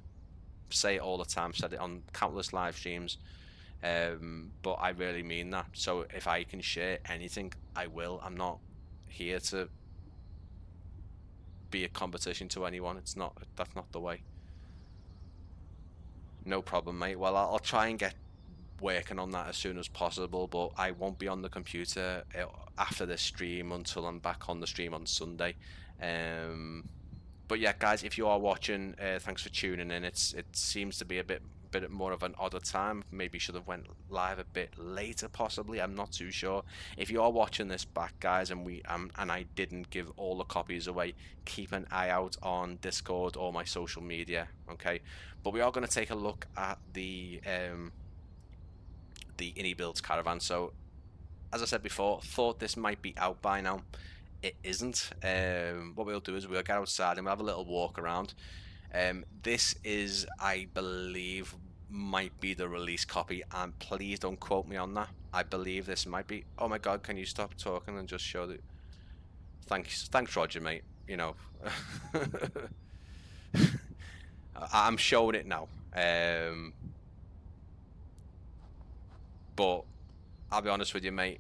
Say it all the time, said it on countless live streams, but I really mean that. So if I can share anything, I will. I'm not here to be a competition to anyone. It's not. That's not the way. No problem, mate. Well, I'll try and get working on that as soon as possible, but I won't be on the computer after this stream until I'm back on the stream on Sunday. But yeah, guys, if you are watching, thanks for tuning in. It seems to be a bit more of an odder time. Maybe should have went live a bit later, possibly. I'm not too sure. If you are watching this back, guys, and I didn't give all the copies away, keep an eye out on Discord or my social media, okay? But we are going to take a look at the iniBuilds Caravan. So, as I said before, thought this might be out by now. It isn't. What we'll do is we'll get outside and we'll have a little walk around. This is, I believe, might be the release copy, and please don't quote me on that. I believe this might be. Oh my god, can you stop talking and just show the... Thanks Roger, mate. You know, I'm showing it now. But I'll be honest with you, mate,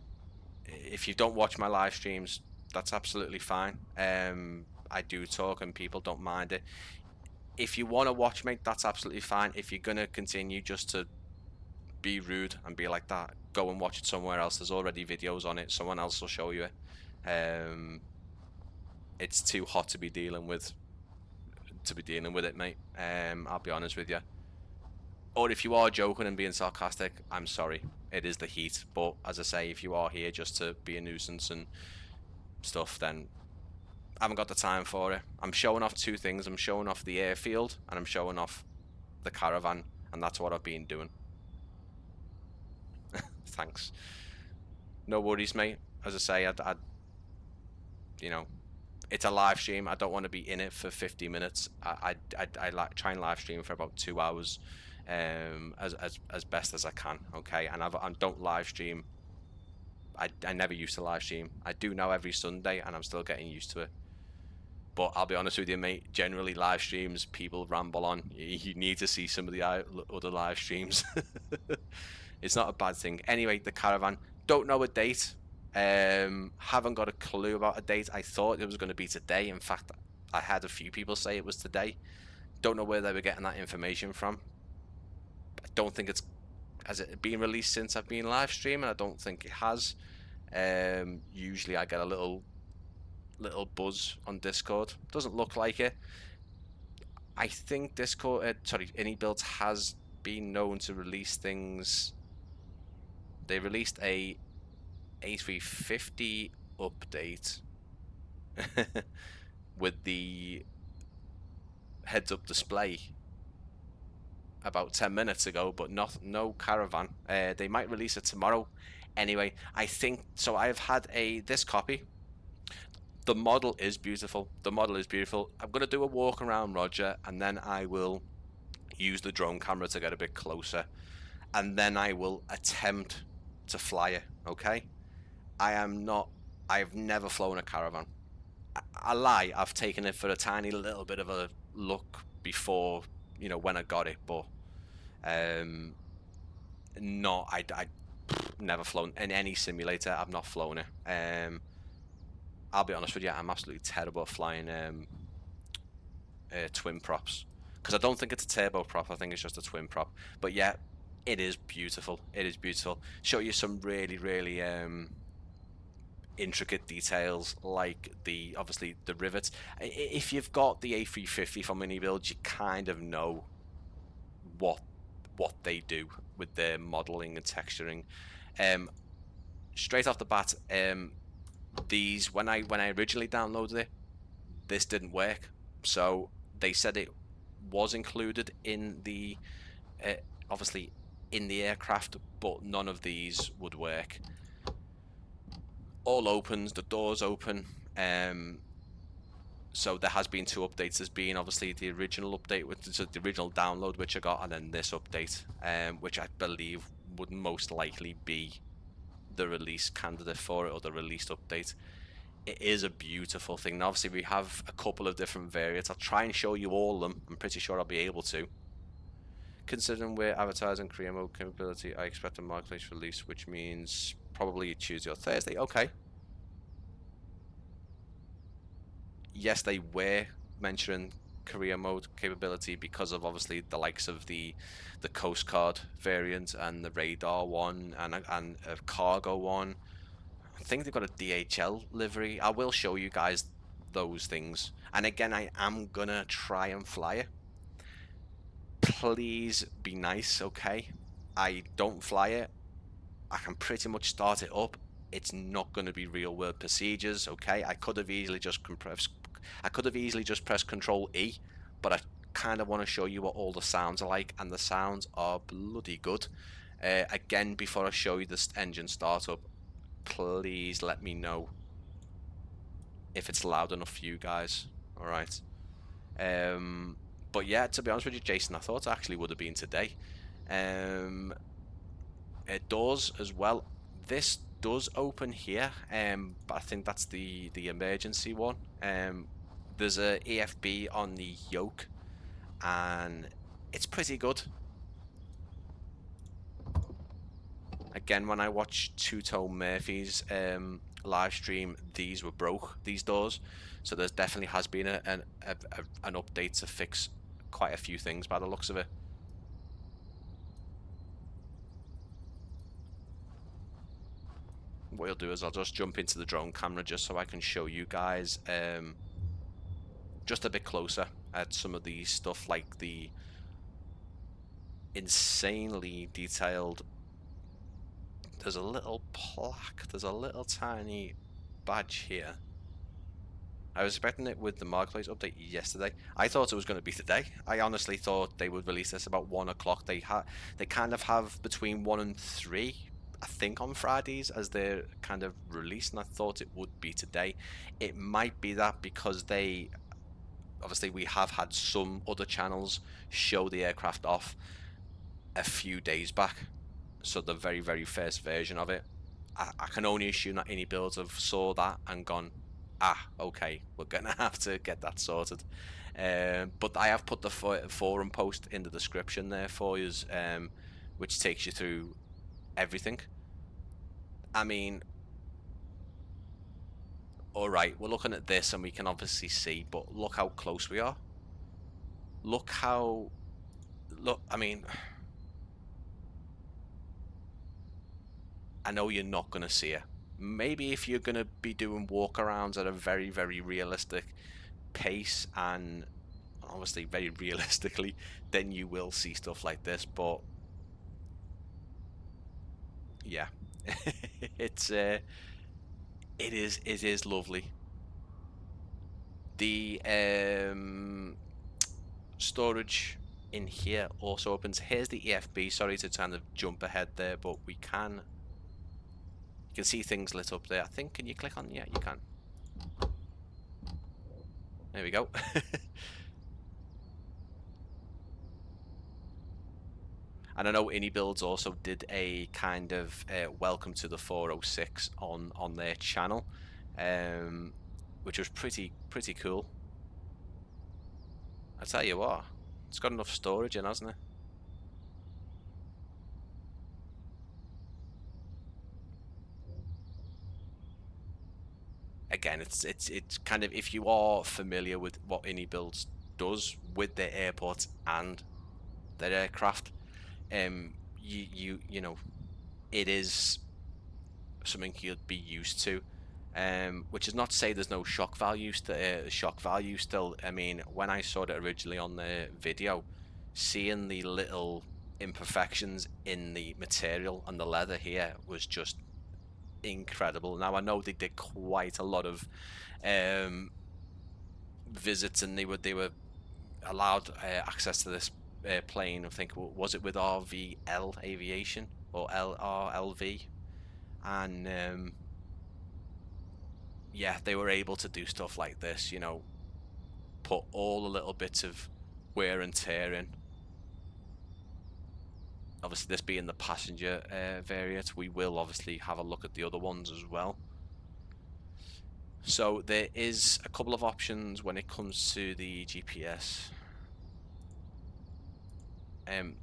if you don't watch my live streams, that's absolutely fine. I do talk and people don't mind it. If you want to watch, mate, that's absolutely fine. If you're going to continue just to be rude and be like that, go and watch it somewhere else. There's already videos on it. Someone else will show you it. It's too hot to be dealing with it, mate. I'll be honest with you. Or if you are joking and being sarcastic, I'm sorry. It is the heat. But as I say, if you are here just to be a nuisance and stuff, then I haven't got the time for it. I'm showing off two things. I'm showing off the airfield and I'm showing off the caravan, and that's what I've been doing. Thanks. No worries, mate. As I say, I'd you know, it's a live stream. I don't want to be in it for 50 minutes. I try and live stream for about 2 hours, as best as I can. Okay, and I don't live stream. I never used to live stream. I do now every Sunday, and I'm still getting used to it. But I'll be honest with you, mate, generally live streams, people ramble on. You need to see some of the other live streams. It's not a bad thing. Anyway, the caravan, don't know a date. Haven't got a clue about a date. I thought it was going to be today. In fact, I had a few people say it was today. Don't know where they were getting that information from. I don't think it's, has it been released since I've been live streaming? I don't think it has. Usually I get a little buzz on Discord. Doesn't look like it. I think Discord, iniBuilds has been known to release things. They released a A350 update with the heads-up display about 10 minutes ago, but no Caravan. They might release it tomorrow. Anyway, I think so. I've had this copy. The model is beautiful. The model is beautiful. I'm going to do a walk around Roger, and then I will use the drone camera to get a bit closer, and then I will attempt to fly it. Okay, I've never flown a Caravan. I lie, I've taken it for a tiny little bit of a look before, you know, when I got it, but no, I never flown in any simulator. I've not flown it. I'll be honest with you, I'm absolutely terrible at flying twin props, because I don't think it's a turbo prop. I think it's just a twin prop. But yeah, it is beautiful. It is beautiful. Show you some really intricate details, like obviously the rivets. If you've got the A350 from iniBuilds, you kind of know what they do with their modeling and texturing. Straight off the bat, these, when I originally downloaded it, this didn't work. So they said it was included in the obviously in the aircraft, but none of these would work. All opens, the doors open. So there has been two updates. There's been obviously the original update, with the original download which I got, and then this update, which I believe would most likely be the release candidate for it, or the released update. It is a beautiful thing. Now, obviously we have a couple of different variants. I'll try and show you all of them. I'm pretty sure I'll be able to. Considering we're advertising career mode capability, I expect a marketplace release, which means probably Tuesday or Thursday. Okay. Yes, they were mentioning career mode capability because of obviously the likes of the Coast Guard variant and the radar one and a cargo one. I think they've got a DHL livery. I will show you guys those things. And again, I am gonna try and fly it. Please be nice, okay? I don't fly it. I can pretty much start it up. It's not going to be real world procedures, okay? I could have easily just pressed Control E, but I kind of want to show you what all the sounds are like, and the sounds are bloody good. Again, before I show you this engine startup, please let me know if it's loud enough for you guys. All right. But yeah, to be honest with you, Jason, I thought it actually would have been today. It does as well. This does open here, but I think that's the emergency one. There's a EFB on the yoke, and it's pretty good. Again, when I watched Two-Tone Murphy's live stream, these were broke, these doors. So there definitely has been an update to fix quite a few things by the looks of it. What I'll do is I'll just jump into the drone camera just so I can show you guys just a bit closer at some of the stuff, like the insanely detailed. There's a little plaque, there's a little tiny badge here. I was expecting it with the marketplace update yesterday. I thought it was going to be today. I honestly thought they would release this about 1 o'clock. They kind of have between 1 and 3, I think, on Fridays as their kind of release, and I thought it would be today. It might be that because they obviously, we have had some other channels show the aircraft off a few days back, so the very first version of it. I can only assume that iniBuilds have saw that and gone, okay, we're gonna have to get that sorted. But I have put the forum post in the description there for you, which takes you through everything. I mean, Alright, we're looking at this and we can obviously see, but look how close we are. Look how... Look, I mean... I know you're not going to see it. Maybe if you're going to be doing walk-arounds at a very, very realistic pace and obviously very realistically, then you will see stuff like this, but... Yeah. It is lovely. The storage in here also opens. Here's the EFB. Sorry to kind of jump ahead there, but we can. You can see things lit up there. I think. Can you click on? Yeah, you can. There we go. And I know iniBuilds also did a kind of welcome to the 406 on their channel, which was pretty cool. I tell you what, it's got enough storage in, hasn't it? Again, it's kind of, if you are familiar with what iniBuilds does with their airports and their aircraft, you know, it is something you'd be used to. Which is not to say there's no shock value. Shock value still. I mean, when I saw it originally on the video, seeing the little imperfections in the material and the leather here was just incredible. Now I know they did quite a lot of visits, and they were allowed access to this plane. I think, was it with RVL Aviation or LRLV, and yeah, they were able to do stuff like this, you know, put all the little bits of wear and tear in. Obviously, this being the passenger variant, we will obviously have a look at the other ones as well. So there is a couple of options when it comes to the GPS.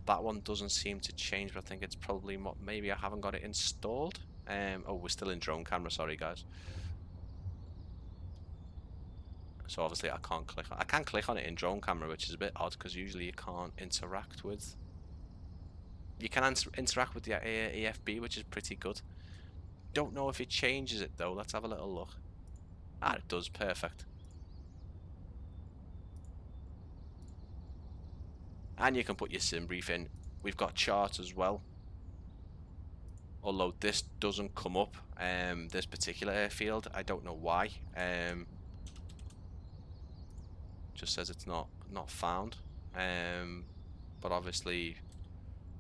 That one doesn't seem to change, but I think it's probably maybe I haven't got it installed. Oh, we're still in drone camera, sorry guys. So obviously I can't click on, I can click on it in drone camera, which is a bit odd because usually you can't interact with, you can interact with the EFB, which is pretty good. Don't know if it changes it though. Let's have a little look. Ah, it does. Perfect. And you can put your sim brief in. We've got charts as well, although this doesn't come up, this particular airfield. I don't know why. Just says it's not found, but obviously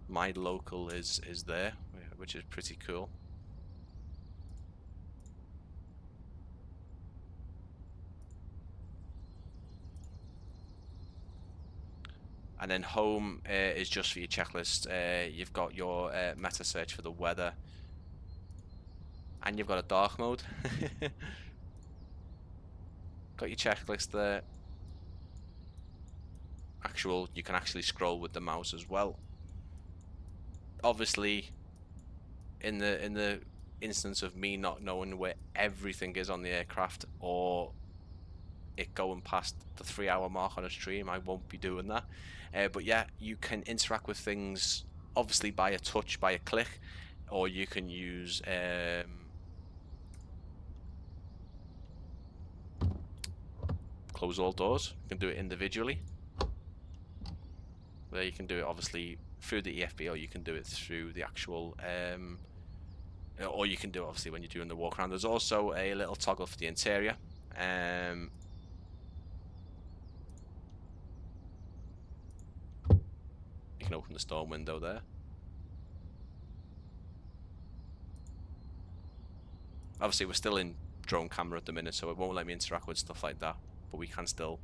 my local is there, which is pretty cool. And then home is just for your checklist. You've got your meta search for the weather, and you've got a dark mode. Got your checklist there. You can actually scroll with the mouse as well. Obviously, in the instance of me not knowing where everything is on the aircraft, or it going past the 3-hour mark on a stream, I won't be doing that. But yeah, you can interact with things obviously by a touch, by a click, or you can use close all doors. You can do it individually. There you can do it obviously through the EFB, or you can do it through the actual or you can do it obviously when you're doing the walk around. There's also a little toggle for the interior. You can open the storm window there. Obviously we're still in drone camera at the minute, so it won't let me interact with stuff like that, but we can still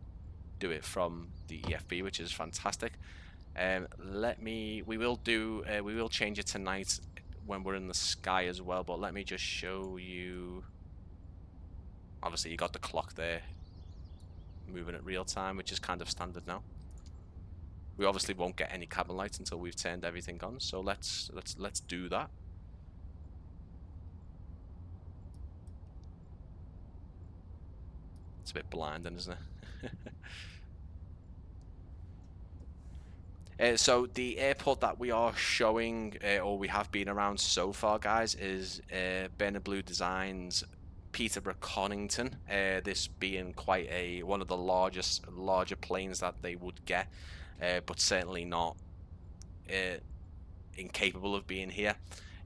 do it from the EFB, which is fantastic. We will change it tonight when we're in the sky as well, but let me just show you. Obviously you got the clock there moving at real time, which is kind of standard now. We obviously won't get any cabin lights until we've turned everything on, so let's do that. It's a bit blinding, isn't it? So the airport that we are showing, or we have been around so far, guys, is Bernard Blue Designs Peterborough Conington. This being quite one of the larger planes that they would get, but certainly not incapable of being here.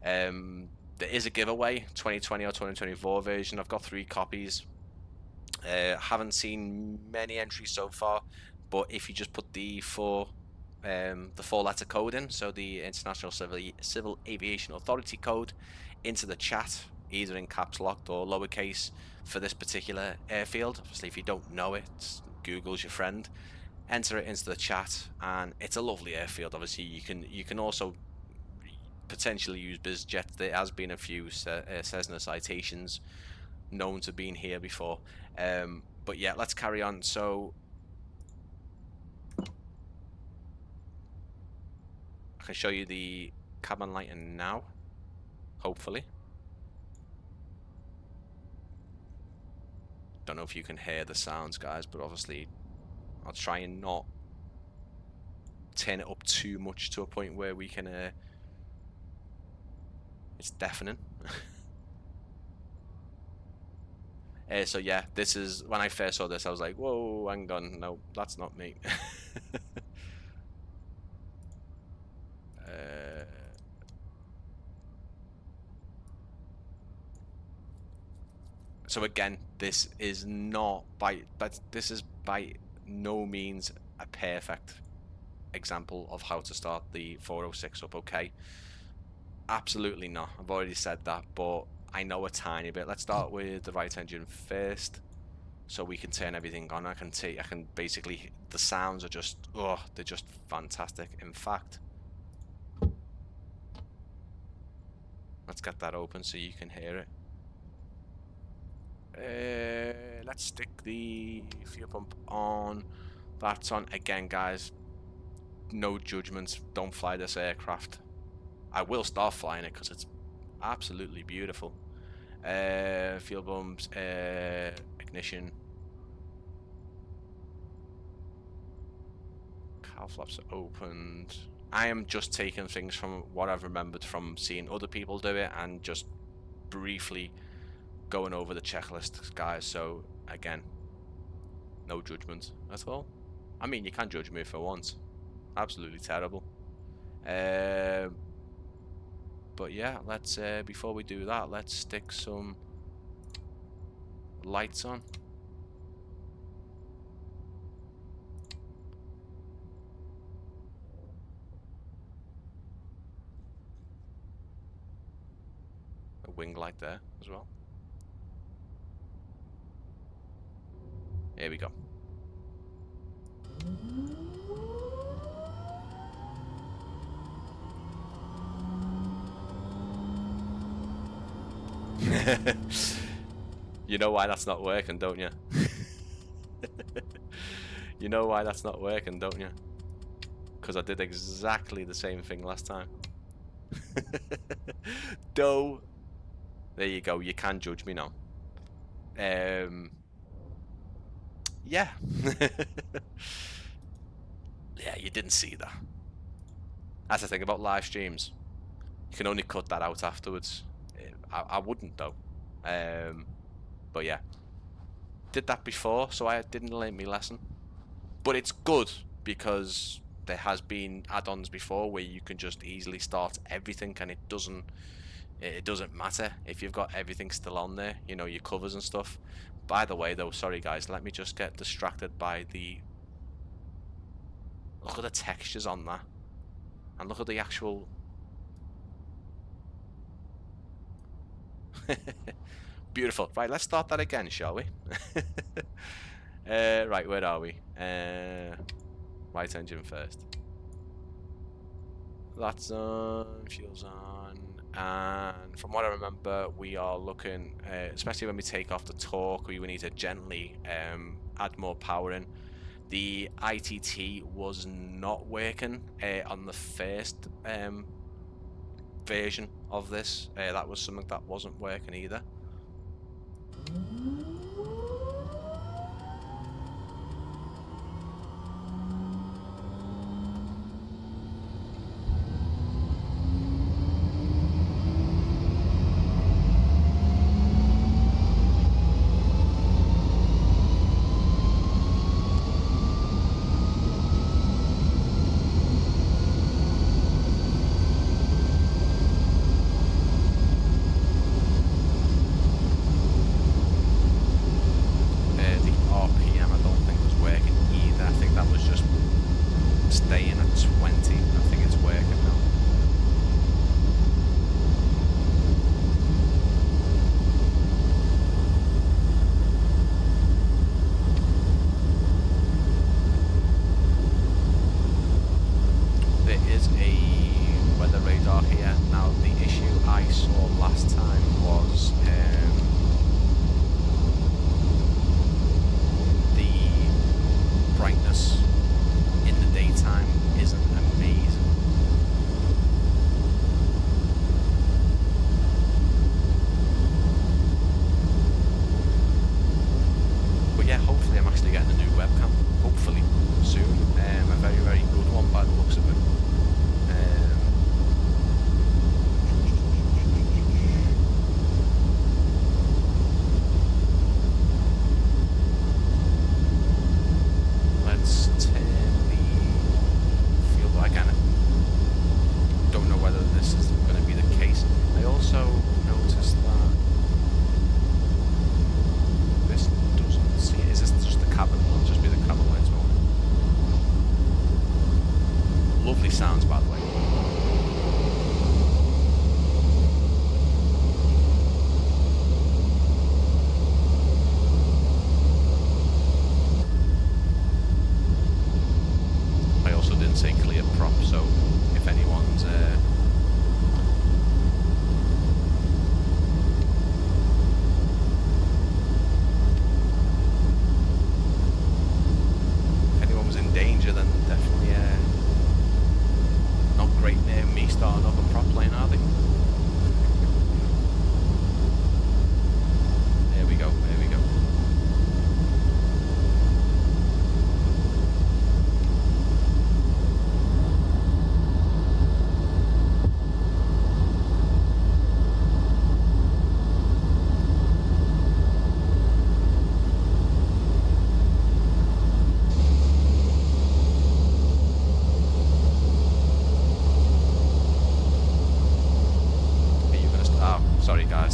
There is a giveaway, 2020 or 2024 version. I've got 3 copies. Haven't seen many entries so far, but if you just put the 4-letter code in, so the International Civil Aviation Authority code, into the chat, either in caps locked or lowercase, for this particular airfield. Obviously, if you don't know it, Google's your friend. Enter it into the chat, and it's a lovely airfield. Obviously, you can also potentially use BizJet. There has been a few Cessna citations known to been here before, but yeah, let's carry on. So I can show you the cabin lighting now, hopefully. Don't know if you can hear the sounds, guys, but obviously I'll try and not turn it up too much to a point where we can it's deafening. So yeah, this is, when I first saw this I was like, whoa, hang on, no, that's not me. So again, this is not this is by no means a perfect example of how to start the 406 up, okay? Absolutely not. I've already said that, but I know a tiny bit. Let's start with the right engine first, so we can turn everything on. I can basically, the sounds are just, oh, they're just fantastic. In fact, let's get that open so you can hear it. Let's stick the fuel pump on. That's on. Again, guys, no judgments. Don't fly this aircraft. I will start flying it because it's absolutely beautiful. Fuel pumps, ignition. Cowl flaps are opened. I am just taking things from what I've remembered from seeing other people do it and just briefly going over the checklist, guys. So again, no judgment at all. I mean, you can judge me if I want. Absolutely terrible. But yeah, let's before we do that, let's stick some lights on. A wing light there as well. Here we go. You know why that's not working, don't you? You know why that's not working, don't you? Because I did exactly the same thing last time. Though, there you go, you can judge me now. Yeah. Yeah, you didn't see that. That's the thing about live streams. You can only cut that out afterwards. I wouldn't though. But yeah, did that before, so I didn't learn my lesson. But it's good because there has been add-ons before where you can just easily start everything, and it doesn't matter if you've got everything still on there, you know, your covers and stuff. By the way though, sorry guys, let me just get distracted by the, look at the textures on that, and look at the actual beautiful. Right, let's start that again, shall we? Right, where are we? Right engine first. That's on, fuel's on, and from what I remember, we are looking, especially when we take off the torque, we need to gently add more power in. The ITT was not working on the first version of this. That was something that wasn't working either.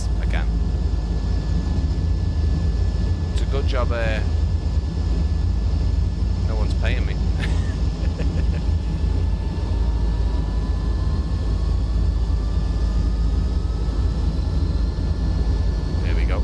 honest, again. It's a good job no one's paying me. Here we go.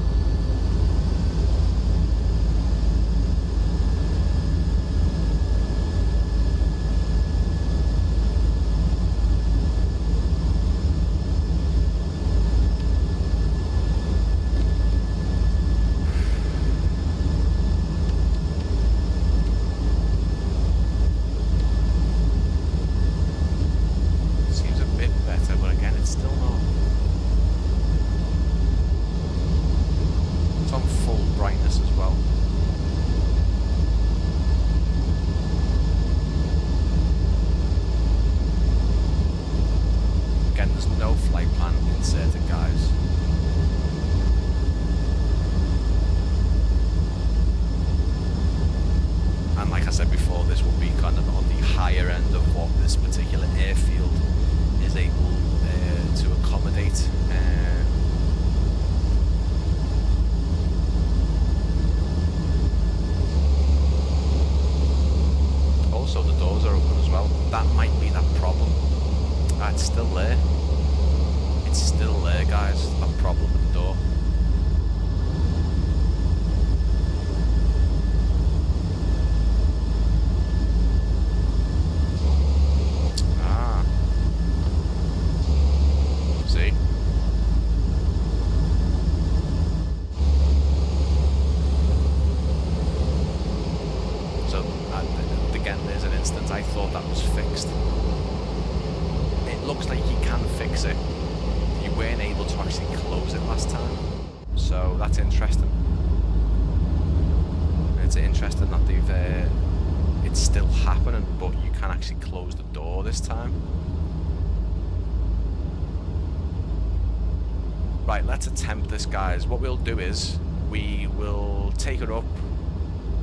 Right, let's attempt this, guys. What we'll do is we will take her up.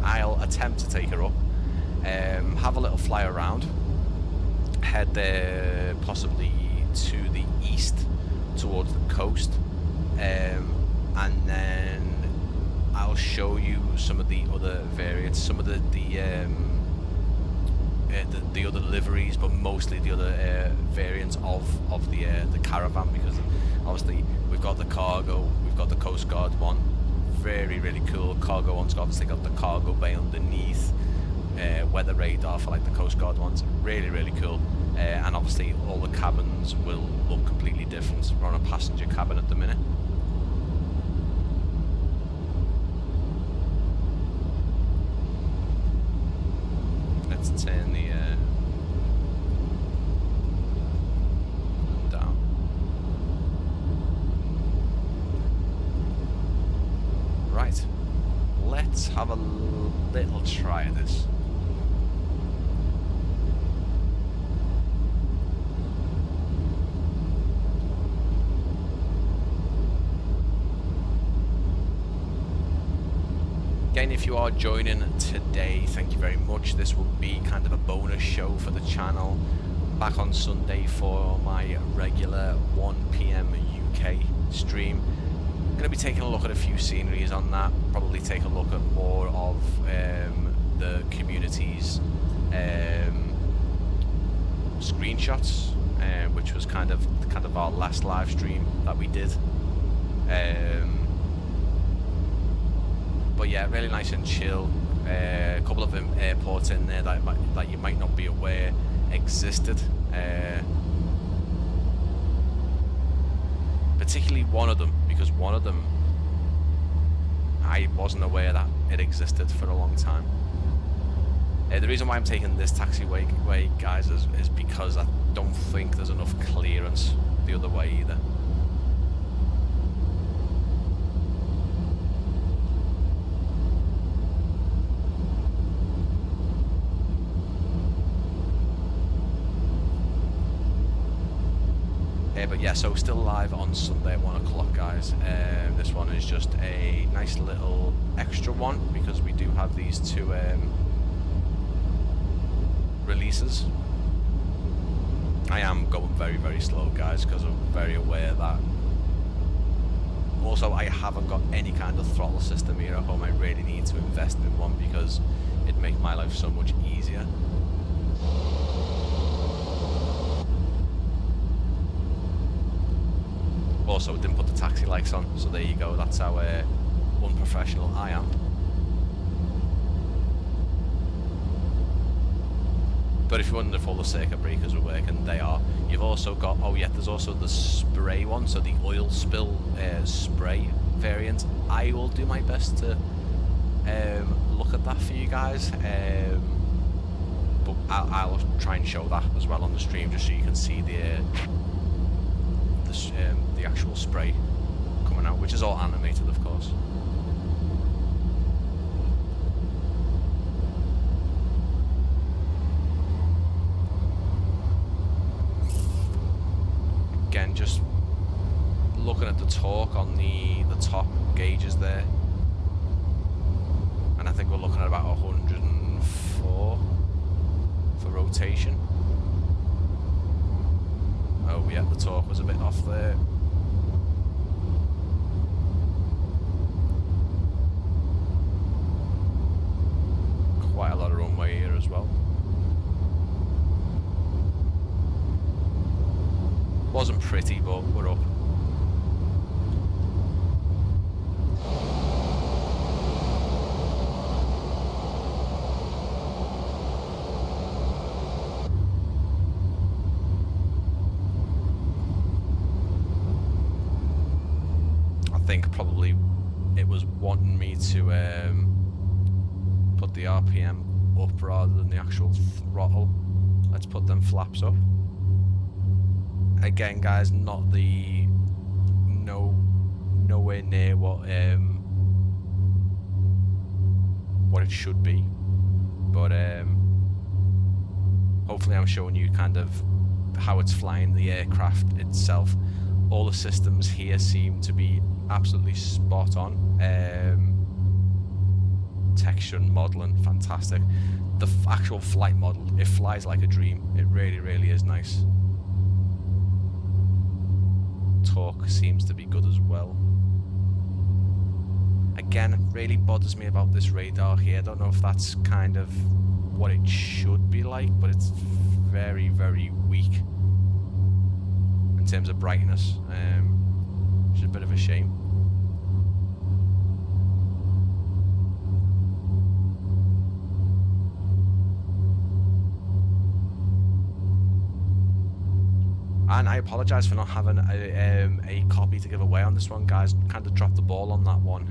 I'll attempt to take her up, have a little fly around, head there possibly to the east towards the coast, and then I'll show you some of the other variants, some of the other liveries, but mostly the other variants of the Caravan, because obviously we've got the cargo, we've got the Coast Guard one, really cool. Cargo one's obviously got the cargo bay underneath, weather radar for like the Coast Guard ones, really cool. And obviously all the cabins will look completely different. We're on a passenger cabin at the minute. Let's turn the down. Right, let's have a little try at this. Again, if you are joining today, thank you very much. This will be kind of a bonus show for the channel. Back on Sunday for my regular 1 PM UK stream. Going to be taking a look at a few sceneries on that. Probably take a look at more of the community's screenshots, which was kind of our last live stream that we did. But yeah, really nice and chill. A couple of airports in there that you might not be aware existed. Particularly one of them, because one of them I wasn't aware that it existed for a long time. The reason why I'm taking this taxiway, guys, is because I don't think there's enough clearance the other way either. But yeah, so still live on Sunday at 1 o'clock, guys. This one is just a nice little extra one, because we do have these two releases. I am going very slow, guys, because I'm very aware that Also, I haven't got any kind of throttle system here at home. I really need to invest in one because it'd make my life so much easier. Also, didn't put the taxi lights on, so there you go. That's how unprofessional I am. But if you're wondering if all the circuit breakers are working, they are. You've also got, oh yeah, there's also the spray one, so the oil spill spray variant. I will do my best to look at that for you guys, but I'll try and show that as well on the stream, just so you can see the actual spray coming out, which is all animated, of course. Again, just looking at the torque on the top gauges there, and I think we're looking at about 104 for rotation. Oh yeah, the torque was a bit off there. Quite a lot of runway here as well. Wasn't pretty, but we're up. I think probably it was wanting me to put the RPM up rather than the actual throttle. Let's put them flaps up. Again, guys, not the nowhere near what it should be, but hopefully I'm showing you kind of how it's flying the aircraft itself. All the systems here seem to be absolutely spot on. Texture and modeling, fantastic. The actual flight model, it flies like a dream. It really, really is nice. Torque seems to be good as well. Again, it really bothers me about this radar here. I don't know if that's kind of what it should be like, but it's very, very weak in terms of brightness, which is a bit of a shame. And I apologise for not having a copy to give away on this one, guys. Kind of dropped the ball on that one.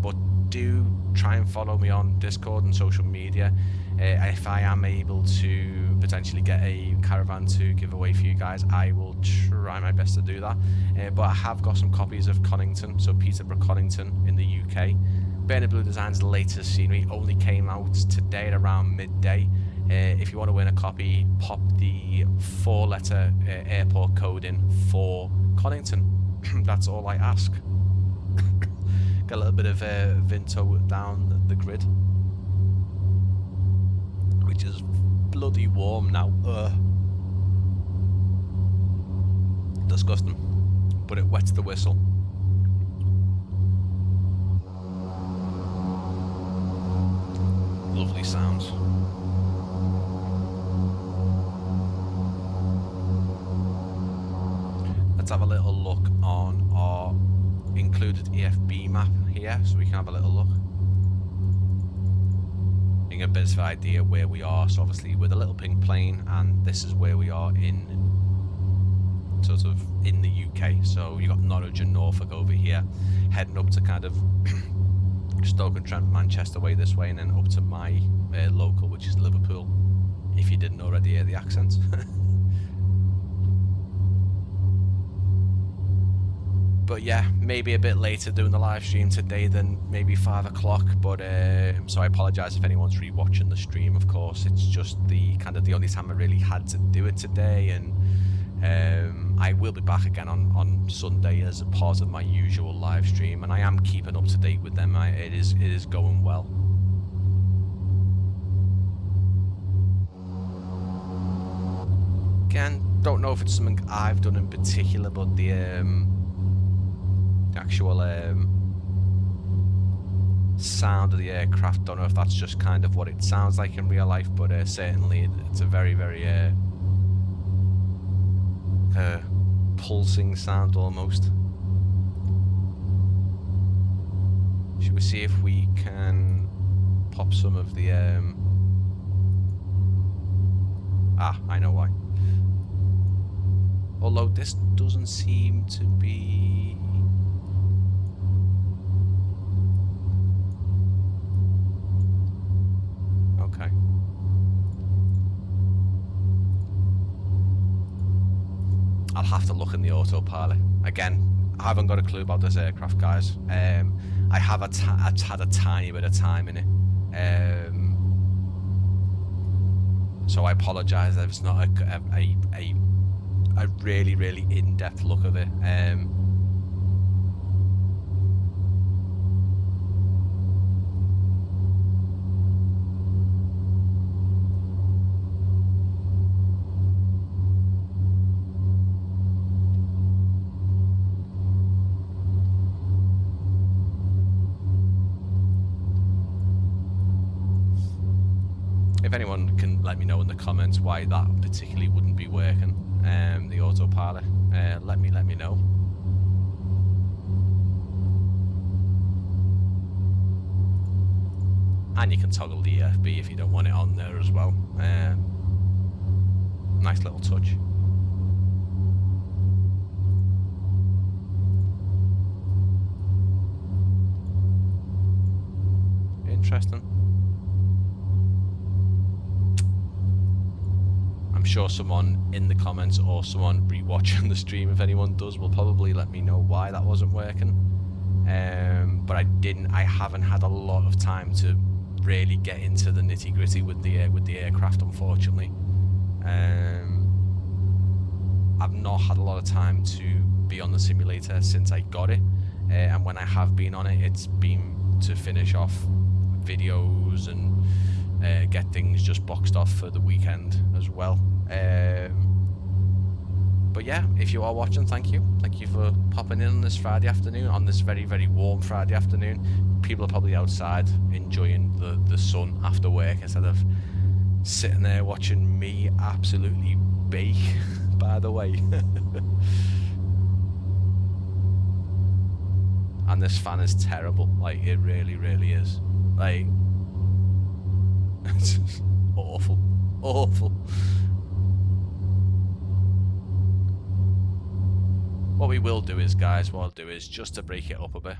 But do try and follow me on Discord and social media. If I am able to potentially get a Caravan 2 giveaway for you guys, I will try my best to do that. But I have got some copies of Conington, so Peterborough Conington in the UK. Burning Blue Design's latest scenery only came out today at around midday. If you want to win a copy, pop the 4-letter airport code in for Conington. That's all I ask. Got a little bit of Vinto down the grid, which is bloody warm now. Disgusting, but it wets the whistle. Lovely sounds. Let's have a little look on our included EFB map here, so we can have a little look. Getting a bit of an idea where we are. So obviously with a little pink plane, and this is where we are in sort of in the UK. So you got Norwich and Norfolk over here, heading up to kind of Stoke-on-Trent, Manchester way this way, and then up to my local, which is Liverpool. If you didn't already hear the accent. But yeah, maybe a bit later doing the live stream today than maybe 5 o'clock. But so I apologise if anyone's rewatching the stream. Of course, it's just the kind of the only time I really had to do it today, and I will be back again on Sunday as a part of my usual live stream, and I am keeping up to date with them. It is going well. Again, don't know if it's something I've done in particular, but the actual sound of the aircraft. Don't know if that's just kind of what it sounds like in real life, but certainly it's a very, very pulsing sound almost. Should we see if we can pop some of the I know why. Although this doesn't seem to be... Okay. I'll have to look in the autopilot. Again, I haven't got a clue about this aircraft, guys. I have had a tiny bit of time in it. So I apologise if it's not a really, really in-depth look of it. If anyone can let me know in the comments why that particularly wouldn't be working, the autopilot, let me know. And you can toggle the EFB if you don't want it on there as well. Nice little touch. Interesting. I'm sure someone in the comments or someone rewatching the stream, if anyone does, will probably let me know why that wasn't working. But I haven't had a lot of time to really get into the nitty gritty with the aircraft, unfortunately. I've not had a lot of time to be on the simulator since I got it, and when I have been on it, it's been to finish off videos and get things just boxed off for the weekend as well. But yeah, if you are watching, thank you for popping in on this Friday afternoon, on this very, very warm Friday afternoon. People are probably outside enjoying the sun after work instead of sitting there watching me absolutely bake, by the way. And this fan is terrible, like it really, really is. Like, it's awful, awful. What we will do is, guys, what I'll do is, just to break it up a bit,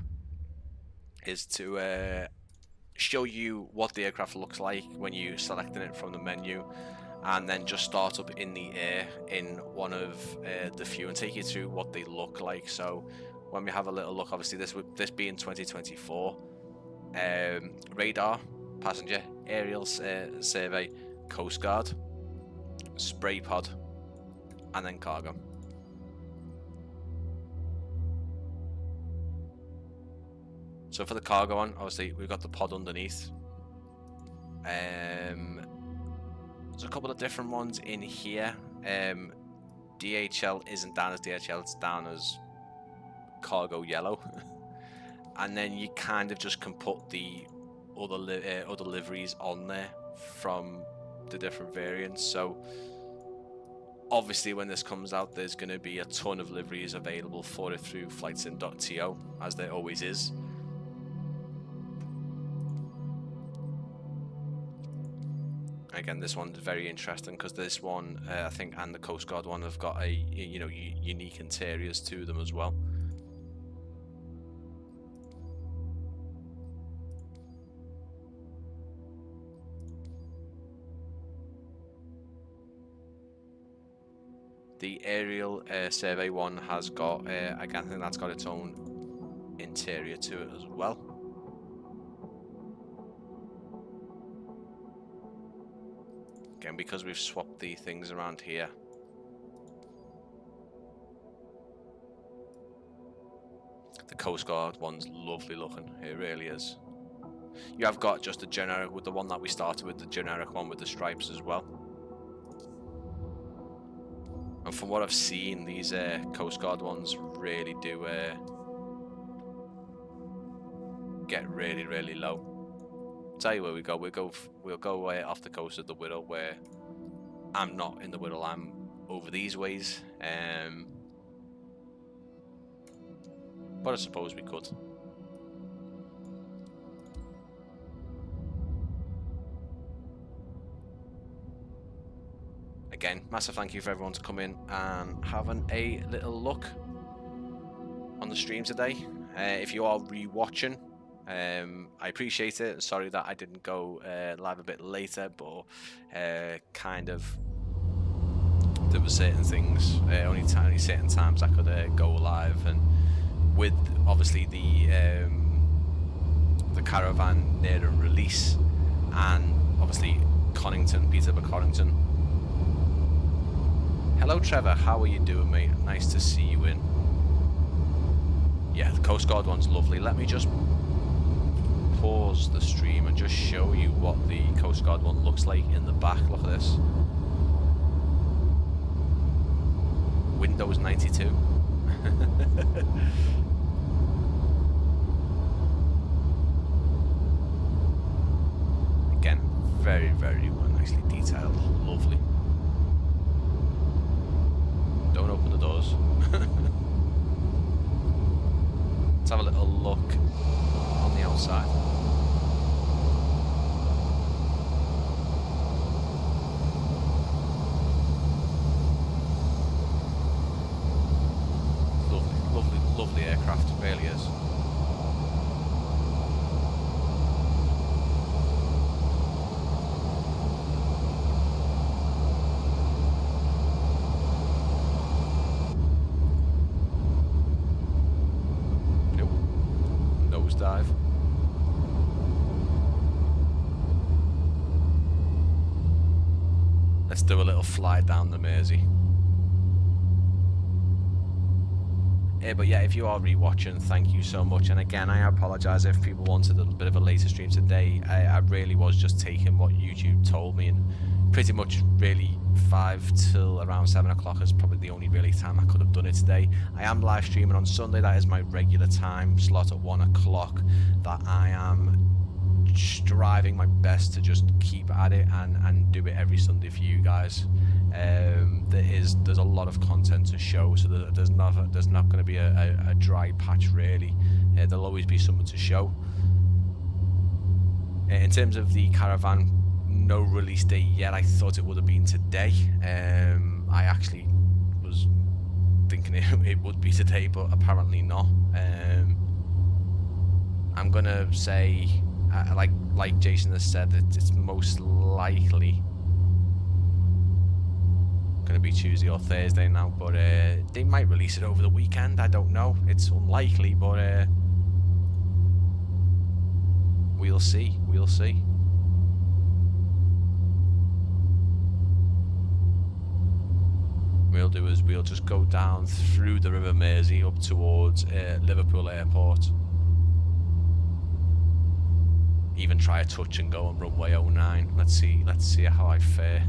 is to show you what the aircraft looks like when you selecting it from the menu, and then just start up in the air in one of the few and take you through what they look like. So when we have a little look, obviously this being 2024, radar, passenger, aerial survey, coast guard, spray pod, and then cargo. So for the cargo one, obviously we've got the pod underneath. There's a couple of different ones in here. DHL isn't down as DHL, it's down as cargo yellow. And then you kind of just can put the other liveries on there from the different variants. So obviously when this comes out, there's going to be a ton of liveries available for it through flightsim.to, as there always is. Again, this one's very interesting because this one, I think, and the Coast Guard one have got a unique interiors to them as well. The aerial survey one has got, again, I think that's got its own interior to it as well. Again, because we've swapped the things around here. The Coast Guard one's lovely looking, it really is. You have got just a generic, with the one that we started with, the generic one with the stripes as well. And from what I've seen, these Coast Guard ones really do get really, really low. Tell you where we go. We'll go off the coast of the Whittle, where I'm not in the Whittle. I'm over these ways. But I suppose we could. Again, massive thank you for everyone to come in and having a little look on the stream today. If you are re-watching, I appreciate it. Sorry that I didn't go live a bit later, but kind of there were certain things, only certain times I could go live, and with obviously the Caravan near a release, and obviously Peterborough Conington. Hello Trevor, how are you doing, mate? Nice to see you in. Yeah, the Coast Guard one's lovely. Let me just pause the stream and just show you what the Coast Guard one looks like in the back. Look at this. Windows 92. Again, very, very well, nicely detailed. Lovely. Don't open the doors. Let's have a little look on the outside. Lovely, lovely, lovely aircraft, it really is. Dive. Let's do a little fly down the Mersey. But yeah, if you are re-watching, thank you so much. And again, I apologise if people wanted a bit of a later stream today. I really was just taking what YouTube told me, and pretty much really 5 till around 7 o'clock is probably the only really time I could have done it today. I am live streaming on Sunday. That is my regular time slot at 1 o'clock that I am striving my best to just keep at it and do it every Sunday for you guys. There's a lot of content to show, so there's not going to be a dry patch really. There'll always be something to show. In terms of the Caravan, no release date yet. I thought it would have been today. I actually was thinking it would be today, but apparently not. I'm gonna say, like Jason has said, it's most likely gonna be Tuesday or Thursday now, but they might release it over the weekend. I don't know. It's unlikely, but we'll see. We'll see. We'll do is we'll just go down through the River Mersey up towards Liverpool Airport. Even try a touch and go on runway 09. Let's see how I fare.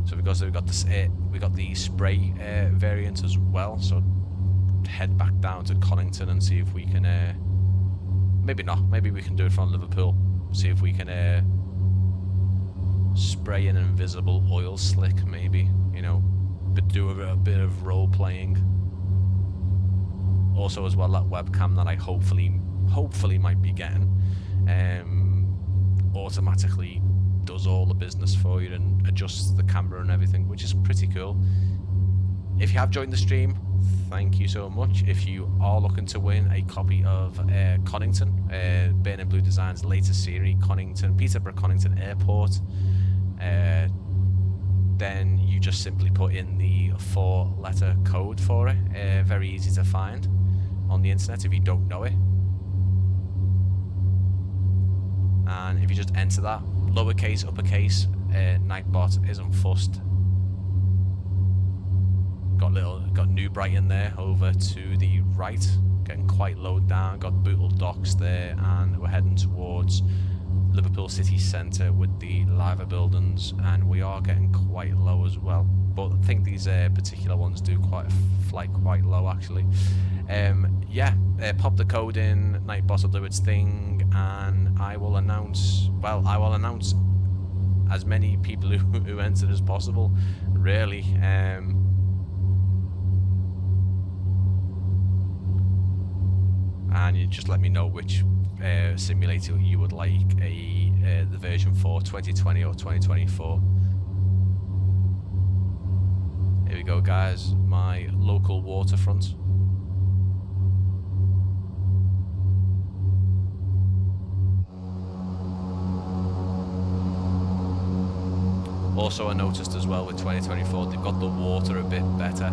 So we got the spray variant as well. So head back down to Conington and see if we can. Maybe not. Maybe we can do it from Liverpool. See if we can spray an invisible oil slick. Maybe, you know, but do a bit of role playing. Also, as well, that webcam that I hopefully might be getting, automatically does all the business for you and adjusts the camera and everything, which is pretty cool. If you have joined the stream, thank you so much. If you are looking to win a copy of Conington, Burn and Blue Designs' latest series, Peterborough Conington Airport, then you just simply put in the 4-letter code for it. Very easy to find on the internet if you don't know it. And if you just enter that, lowercase, uppercase, Nightbot isn't fussed. Got New Brighton there over to the right, getting quite low down. Got Bootle Docks there, and we're heading towards Liverpool city centre with the Liver buildings, and we are getting quite low as well. but I think these particular ones do fly quite low actually. Yeah, pop the code in, Nightbot will do its thing, and I will announce, well, I will announce as many people who entered as possible, really. And you just let me know which simulator you would like, the version for 2020 or 2024. Here we go, guys, my local waterfront. Also, I noticed as well with 2024, they've got the water a bit better.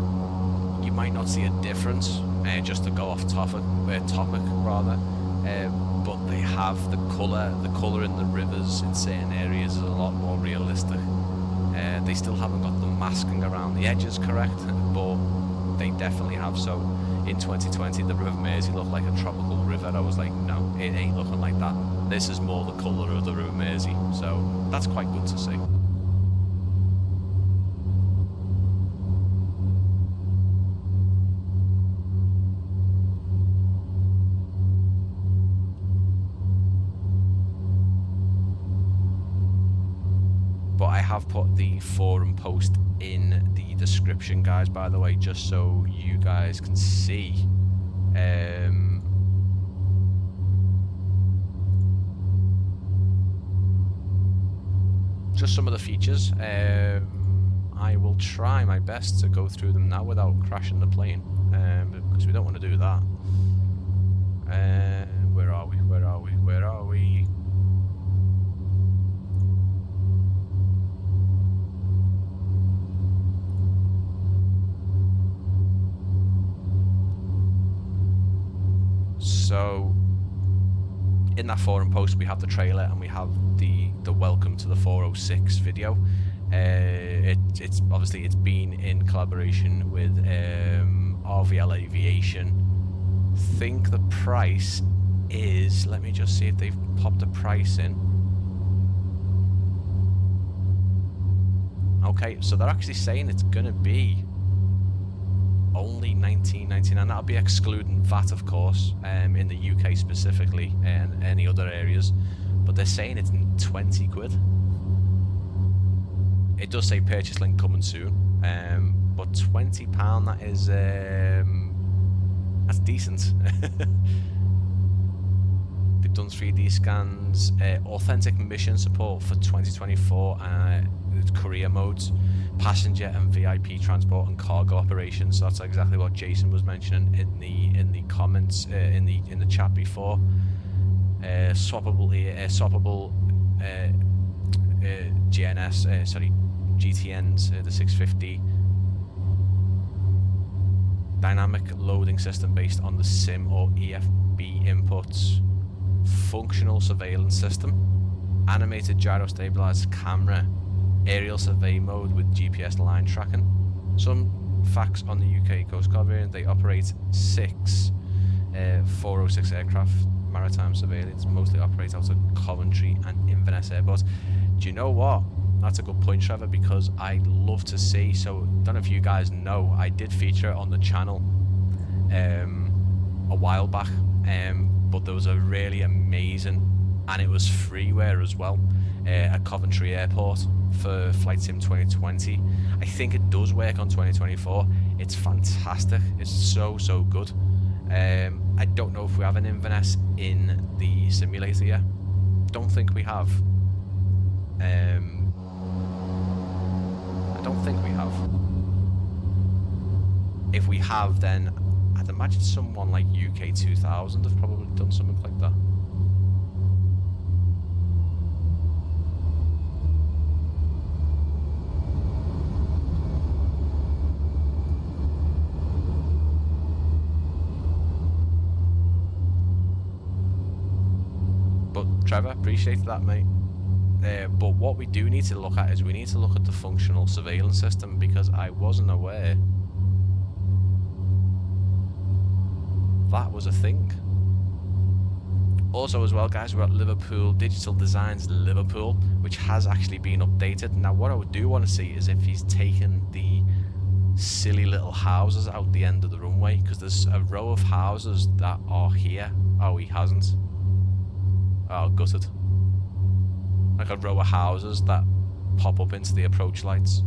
You might not see a difference, just to go off topic rather, but they have the colour in the rivers in certain areas is a lot more realistic. They still haven't got the masking around the edges correct, but they definitely have. So in 2020, the River Mersey looked like a tropical river. I was like, no, it ain't looking like that. This is more the colour of the River Mersey, so that's quite good to see. But I have put the forum post in the description, guys, by the way, just so you guys can see. Just some of the features. I will try my best to go through them now without crashing the plane, because we don't want to do that. Where are we? Where are we? Where are we? So in that forum post we have the trailer and we have the welcome to the 406 video. It's obviously it's been in collaboration with RVL Aviation. Think the price is, let me just see if they've popped the price in. Okay, so they're actually saying it's gonna be only $19.99. That'll be excluding VAT, of course, in the UK specifically and any other areas, but they're saying it's 20 quid. It does say purchase link coming soon, but £20, that is that's decent. They've done 3D scans, authentic mission support for 2024, courier modes, passenger and VIP transport and cargo operations. So that's exactly what Jason was mentioning in the comments in the chat before. Swappable GTNs, the 650. Dynamic loading system based on the SIM or EFB inputs. Functional surveillance system. Animated gyro stabilized camera. Aerial survey mode with GPS line tracking. Some facts on the UK Coast Guard variant: they operate 6 406 aircraft. Maritime surveillance mostly operate out of Coventry and Inverness airports. Do you know what? That's a good point, Trevor, because I'd love to see. So, don't know if you guys know, I did feature it on the channel a while back, but there was a really amazing, and it was freeware as well, at Coventry Airport for Flight Sim 2020. I think it does work on 2024. It's fantastic. It's so good. I don't know if we have an Inverness in the simulator yet. Don't think we have. I don't think we have. If we have, then I'd imagine someone like UK 2000 have probably done something like that. But Trevor, appreciate that, mate. But what we do need to look at is we need to look at the functional surveillance system, because I wasn't aware that was a thing. Also as well, guys, we're at Liverpool, Digital Designs Liverpool, which has actually been updated. Now what I do want to see is if he's taken the silly little houses out the end of the runway, because there's a row of houses that are here. Oh, he hasn't. Oh, gutted. Like a row of houses that pop up into the approach lights.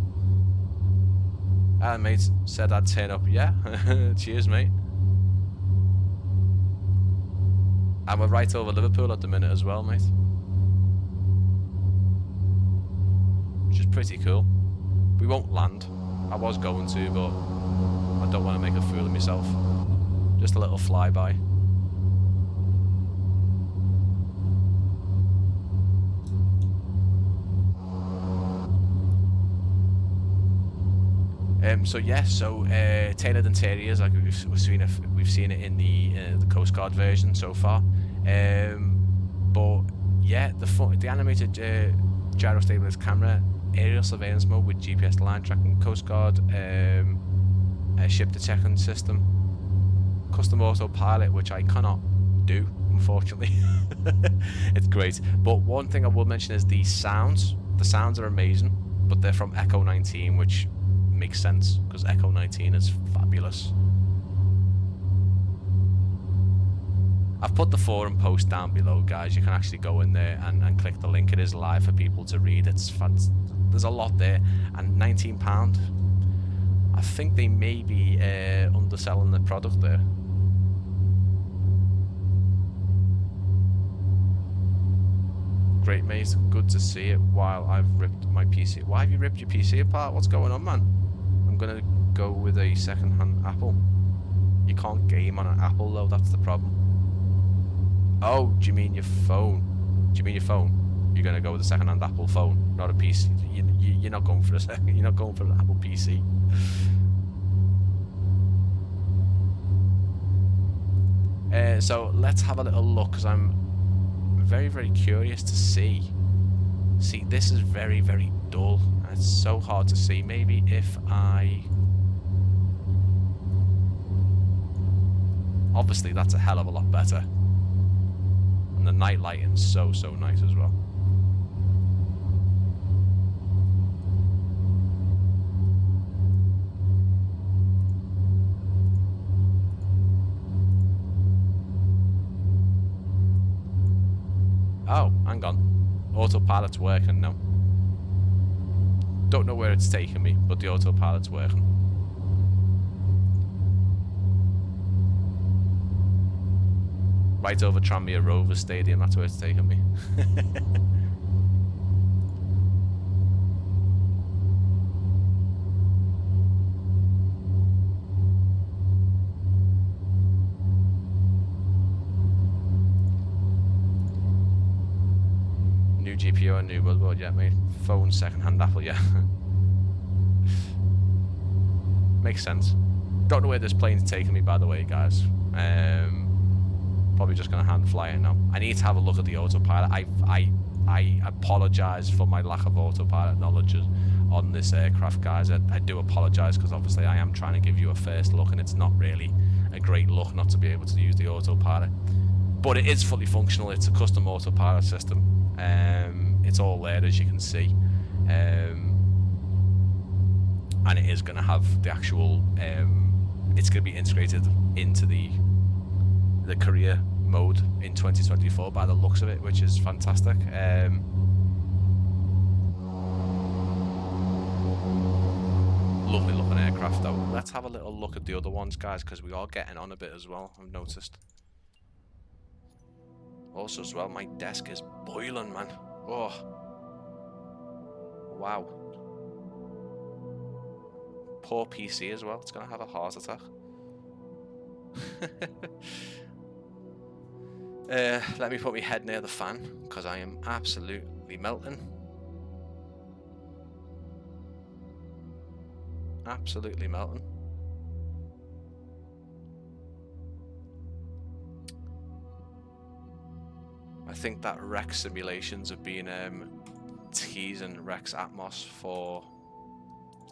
Mate, said I'd turn up. Yeah, cheers, mate. And we're right over Liverpool at the minute as well, mate. Which is pretty cool. We won't land. I was going to, but I don't want to make a fool of myself. Just a little flyby. So yeah, tailored interiors, like we've seen it in the Coast Guard version so far. But yeah, the animated gyro stabilized camera, aerial surveillance mode with GPS line tracking, Coast Guard ship detection system, custom autopilot, which I cannot do, unfortunately. It's great. But one thing I will mention is the sounds. The sounds are amazing, but they're from Echo 19, which makes sense because Echo 19 is fabulous. I've put the forum post down below, guys. You can actually go in there and click the link. It is live for people to read. It's fun. There's a lot there, and £19. I think they may be underselling the product there. Great, mate. Good to see it. While I've ripped my PC. Why have you ripped your PC apart? What's going on, man? I'm gonna go with a second-hand Apple. You can't game on an Apple though. That's the problem. Oh, do you mean your phone? Do you mean your phone? You're gonna go with a second-hand Apple phone, not a PC. You're not going for a second. You're not going for an Apple PC. So let's have a little look, because I'm very, very curious to see. See, this is very, very dull. And it's so hard to see. Maybe if obviously that's a hell of a lot better. And the night lighting's so nice as well. Oh, hang on. Autopilot's working now. Don't know where it's taking me, but the autopilot's working. Right over Tranmere Rovers Stadium, that's where it's taking me. New GPU and new motherboard, yeah, mate. Phone, second-hand Apple, yeah. Makes sense. Don't know where this plane's taking me, by the way, guys. Probably just gonna hand fly it now. I need to have a look at the autopilot. I apologise for my lack of autopilot knowledge on this aircraft, guys. I do apologise, because obviously I am trying to give you a first look, and it's not really a great look not to be able to use the autopilot. But it is fully functional. It's a custom autopilot system. It's all there, as you can see. And it is going to have the actual, it's going to be integrated into the career mode in 2024 by the looks of it, which is fantastic. Lovely looking aircraft though. Let's have a little look at the other ones, guys, because we are getting on a bit as well, I've noticed. Also as well, my desk is boiling, man. Oh. Wow. Poor PC as well. It's going to have a heart attack. Let me put my head near the fan, because I am absolutely melting. Absolutely melting. I think that Rex simulations have been teasing Rex Atmos for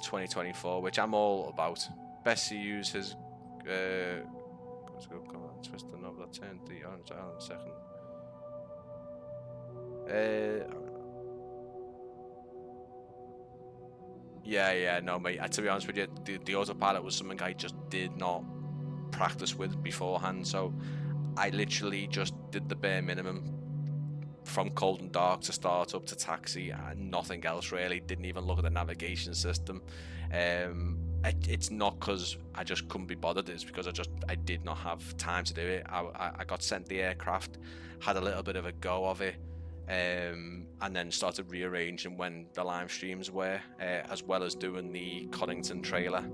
2024, which I'm all about. Best to use his twist the knob that turned the orange dial in a second. Yeah, no, mate. To be honest with you, the autopilot was something I just did not practice with beforehand. So I literally just did the bare minimum from cold and dark to start up to taxi and nothing else really. Didn't even look at the navigation system. It's not because I just couldn't be bothered, it's because I did not have time to do it. I got sent the aircraft, had a little bit of a go of it, and then started rearranging when the live streams were, as well as doing the Conington trailer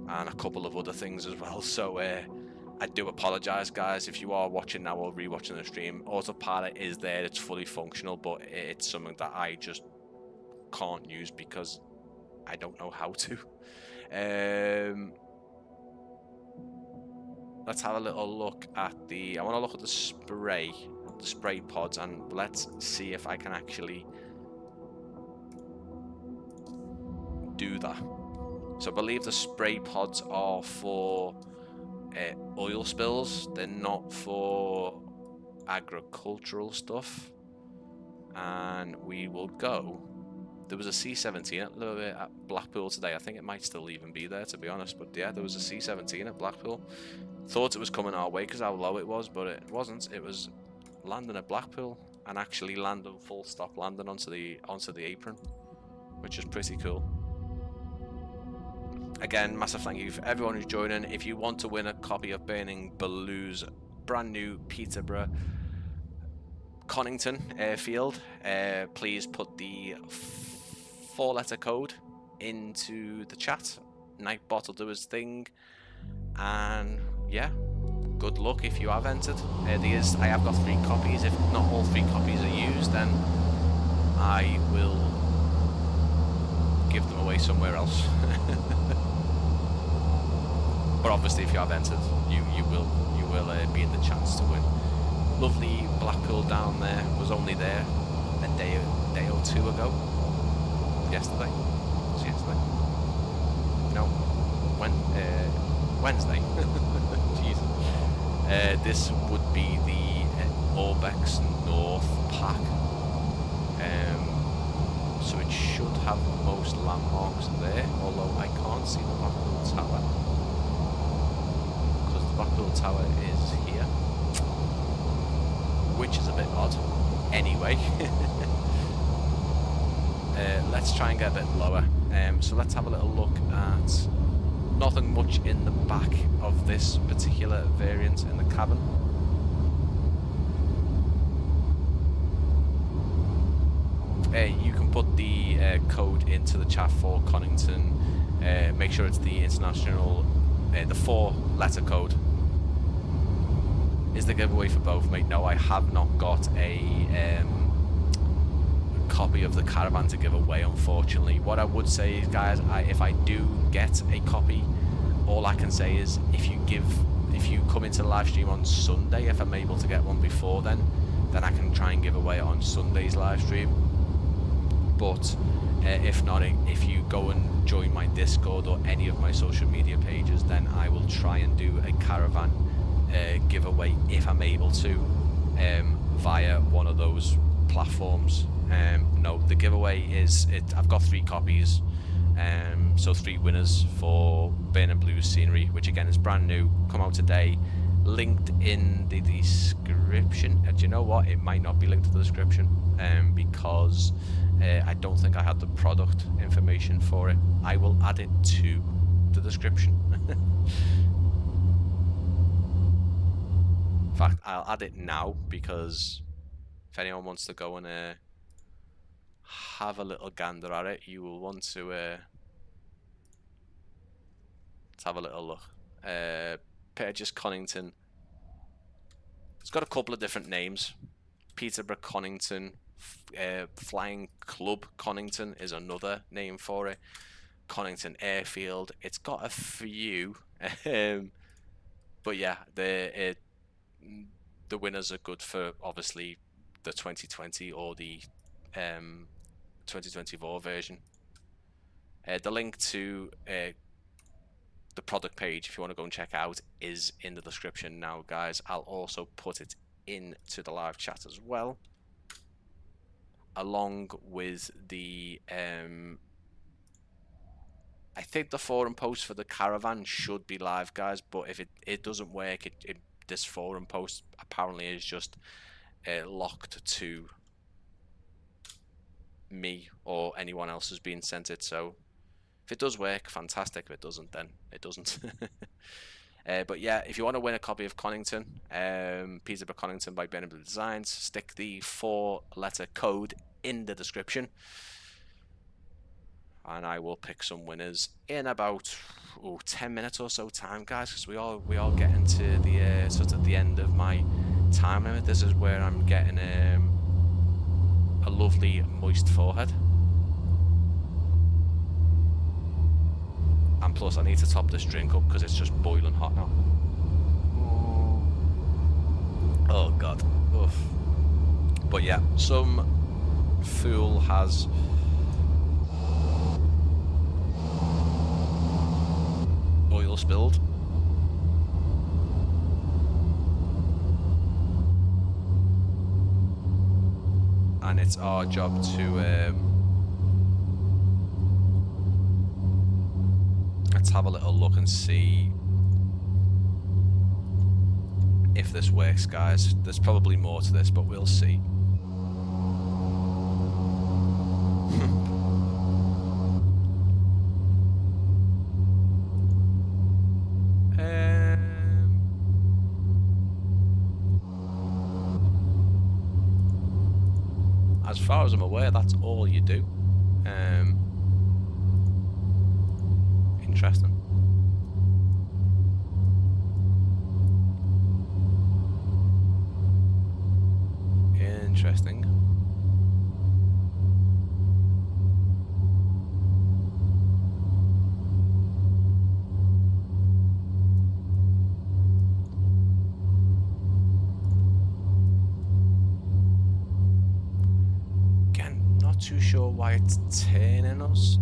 and a couple of other things as well. So I do apologise, guys, if you are watching now or rewatching the stream. Autopilot is there, it's fully functional, but it's something that I just can't use because I don't know how to. Let's have a little look at I want to look at the spray pods, and let's see if I can actually do that. So I believe the spray pods are for oil spills, they're not for agricultural stuff. And we will go. There was a C-17 at Blackpool today. I think it might still even be there, to be honest, but yeah, there was a C-17 at Blackpool. Thought it was coming our way because how low it was, but it wasn't. It was landing at Blackpool and actually landing full stop landing onto the apron, which is pretty cool. Again, massive thank you for everyone who's joining. If you want to win a copy of Burning Baloo's brand new Peterborough Conington airfield, please put the 4-letter code into the chat. Nightbot will do his thing, and yeah, good luck if you have entered. I have got 3 copies. If not all 3 copies are used, then I will give them away somewhere else. But obviously, if you have entered, you will be in the chance to win. Lovely Blackpool down there. Was only there a day or 2 ago. Yesterday. Was it yesterday? No. Wednesday. Jeez. This would be the Orbex North pack. So it should have most landmarks there, although I can't see the Blackpool Tower. Because the Blackpool Tower is here. Which is a bit odd. Anyway. Let's try and get a bit lower. So let's have a little look at nothing much in the back of this particular variant in the cabin. You can put the code into the chat for Conington. Make sure it's the international, the 4-letter code. Is the giveaway for both, mate? No, I have not got a copy of the Caravan to give away, unfortunately. What I would say is, guys, if I do get a copy, all I can say is if you come into the live stream on Sunday, if I'm able to get one before then I can try and give away it on Sunday's live stream. But if not, if you go and join my Discord or any of my social media pages, then I will try and do a Caravan giveaway if I'm able to via one of those platforms. No, the giveaway is I've got 3 copies, so 3 winners for Burning Blues scenery, which again is brand new, come out today, linked in the description. Do you know what? It might not be linked to the description because I don't think I had the product information for it. I will add it to the description. In fact, I'll add it now because if anyone wants to go and have a little gander at it, you will want to let's have a little look. Purchase Conington. It's got a couple of different names. Peterborough Conington, Flying Club Conington is another name for it. Conington Airfield. It's got a few, but yeah, the winners are good for obviously the 2020 or the 2024 version. The link to the product page, if you want to go and check out, is in the description now, guys. I'll also put it into the live chat as well. along with the I think the forum post for the Caravan should be live, guys, but if it doesn't work, this forum post apparently is just locked to me or anyone else who's been sent it. So if it does work, fantastic. If it doesn't, then it doesn't. But yeah, if you want to win a copy of Conington, Peterborough Conington by BBD Designs, stick the 4-letter code in the description, and I will pick some winners in about 10 minutes or so time, guys, because we all getting to the sort of the end of my time limit. This is where I'm getting a lovely moist forehead, and plus I need to top this drink up because it's just boiling hot now. Oh god. Oof. But yeah, some fool has oil spilled. And it's our job to let's have a little look and see if this works, guys. There's probably more to this, but we'll see. As far as I'm aware, that's all you do. Interesting. Interesting. Again, not too sure why it's turning us.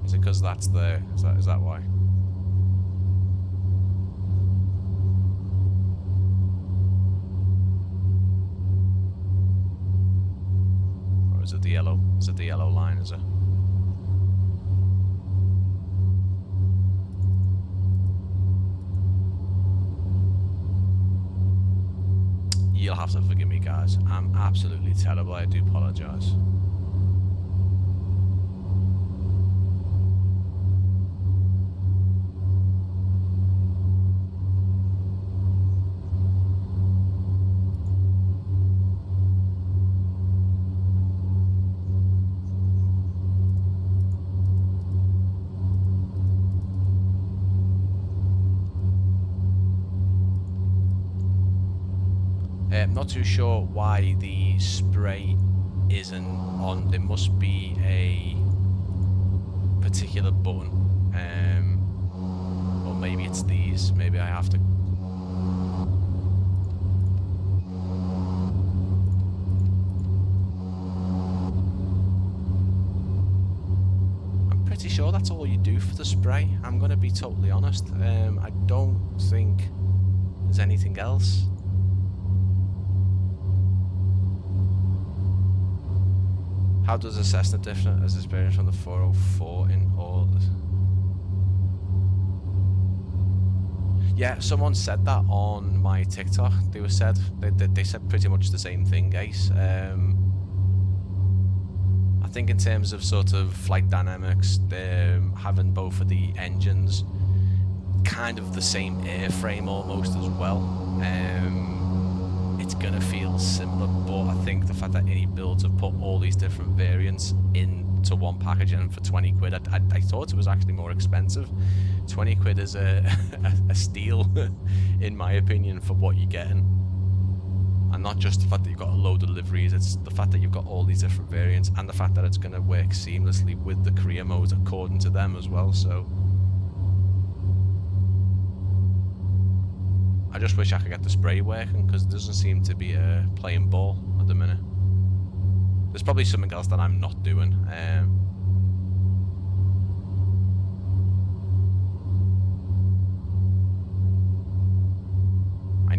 Is it because that's there? Is that why? Or is it the yellow? Is it the yellow line? Is it? You'll have to forgive me, guys. I'm absolutely terrible. I do apologise. Not too sure why the spray isn't on. There must be a particular button, or maybe it's these. Maybe I have to. I'm pretty sure that's all you do for the spray. I'm going to be totally honest. I don't think there's anything else. How does a Cessna differ as experience from the 404 in all this? Yeah, someone said that on my TikTok. They said pretty much the same thing, Ace. I think in terms of sort of flight dynamics, having both of the engines kind of the same airframe almost as well. It's gonna feel similar, but I think the fact that iniBuilds have put all these different variants into one package, and for 20 quid, I thought it was actually more expensive. 20 quid is a steal, in my opinion, for what you're getting. And not just the fact that you've got a load of liveries, it's the fact that you've got all these different variants, and the fact that it's gonna work seamlessly with the career mode according to them as well. So I just wish I could get the spray working, because it doesn't seem to be playing ball at the minute. There's probably something else that I'm not doing.